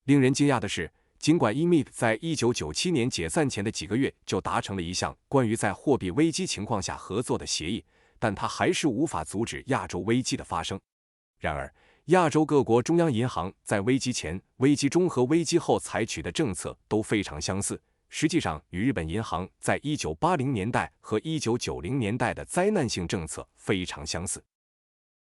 令人惊讶的是，尽管 EMEP 在1997年解散前的几个月就达成了一项关于在货币危机情况下合作的协议，但它还是无法阻止亚洲危机的发生。然而，亚洲各国中央银行在危机前、危机中和危机后采取的政策都非常相似，实际上与日本银行在1980年代和1990年代的灾难性政策非常相似。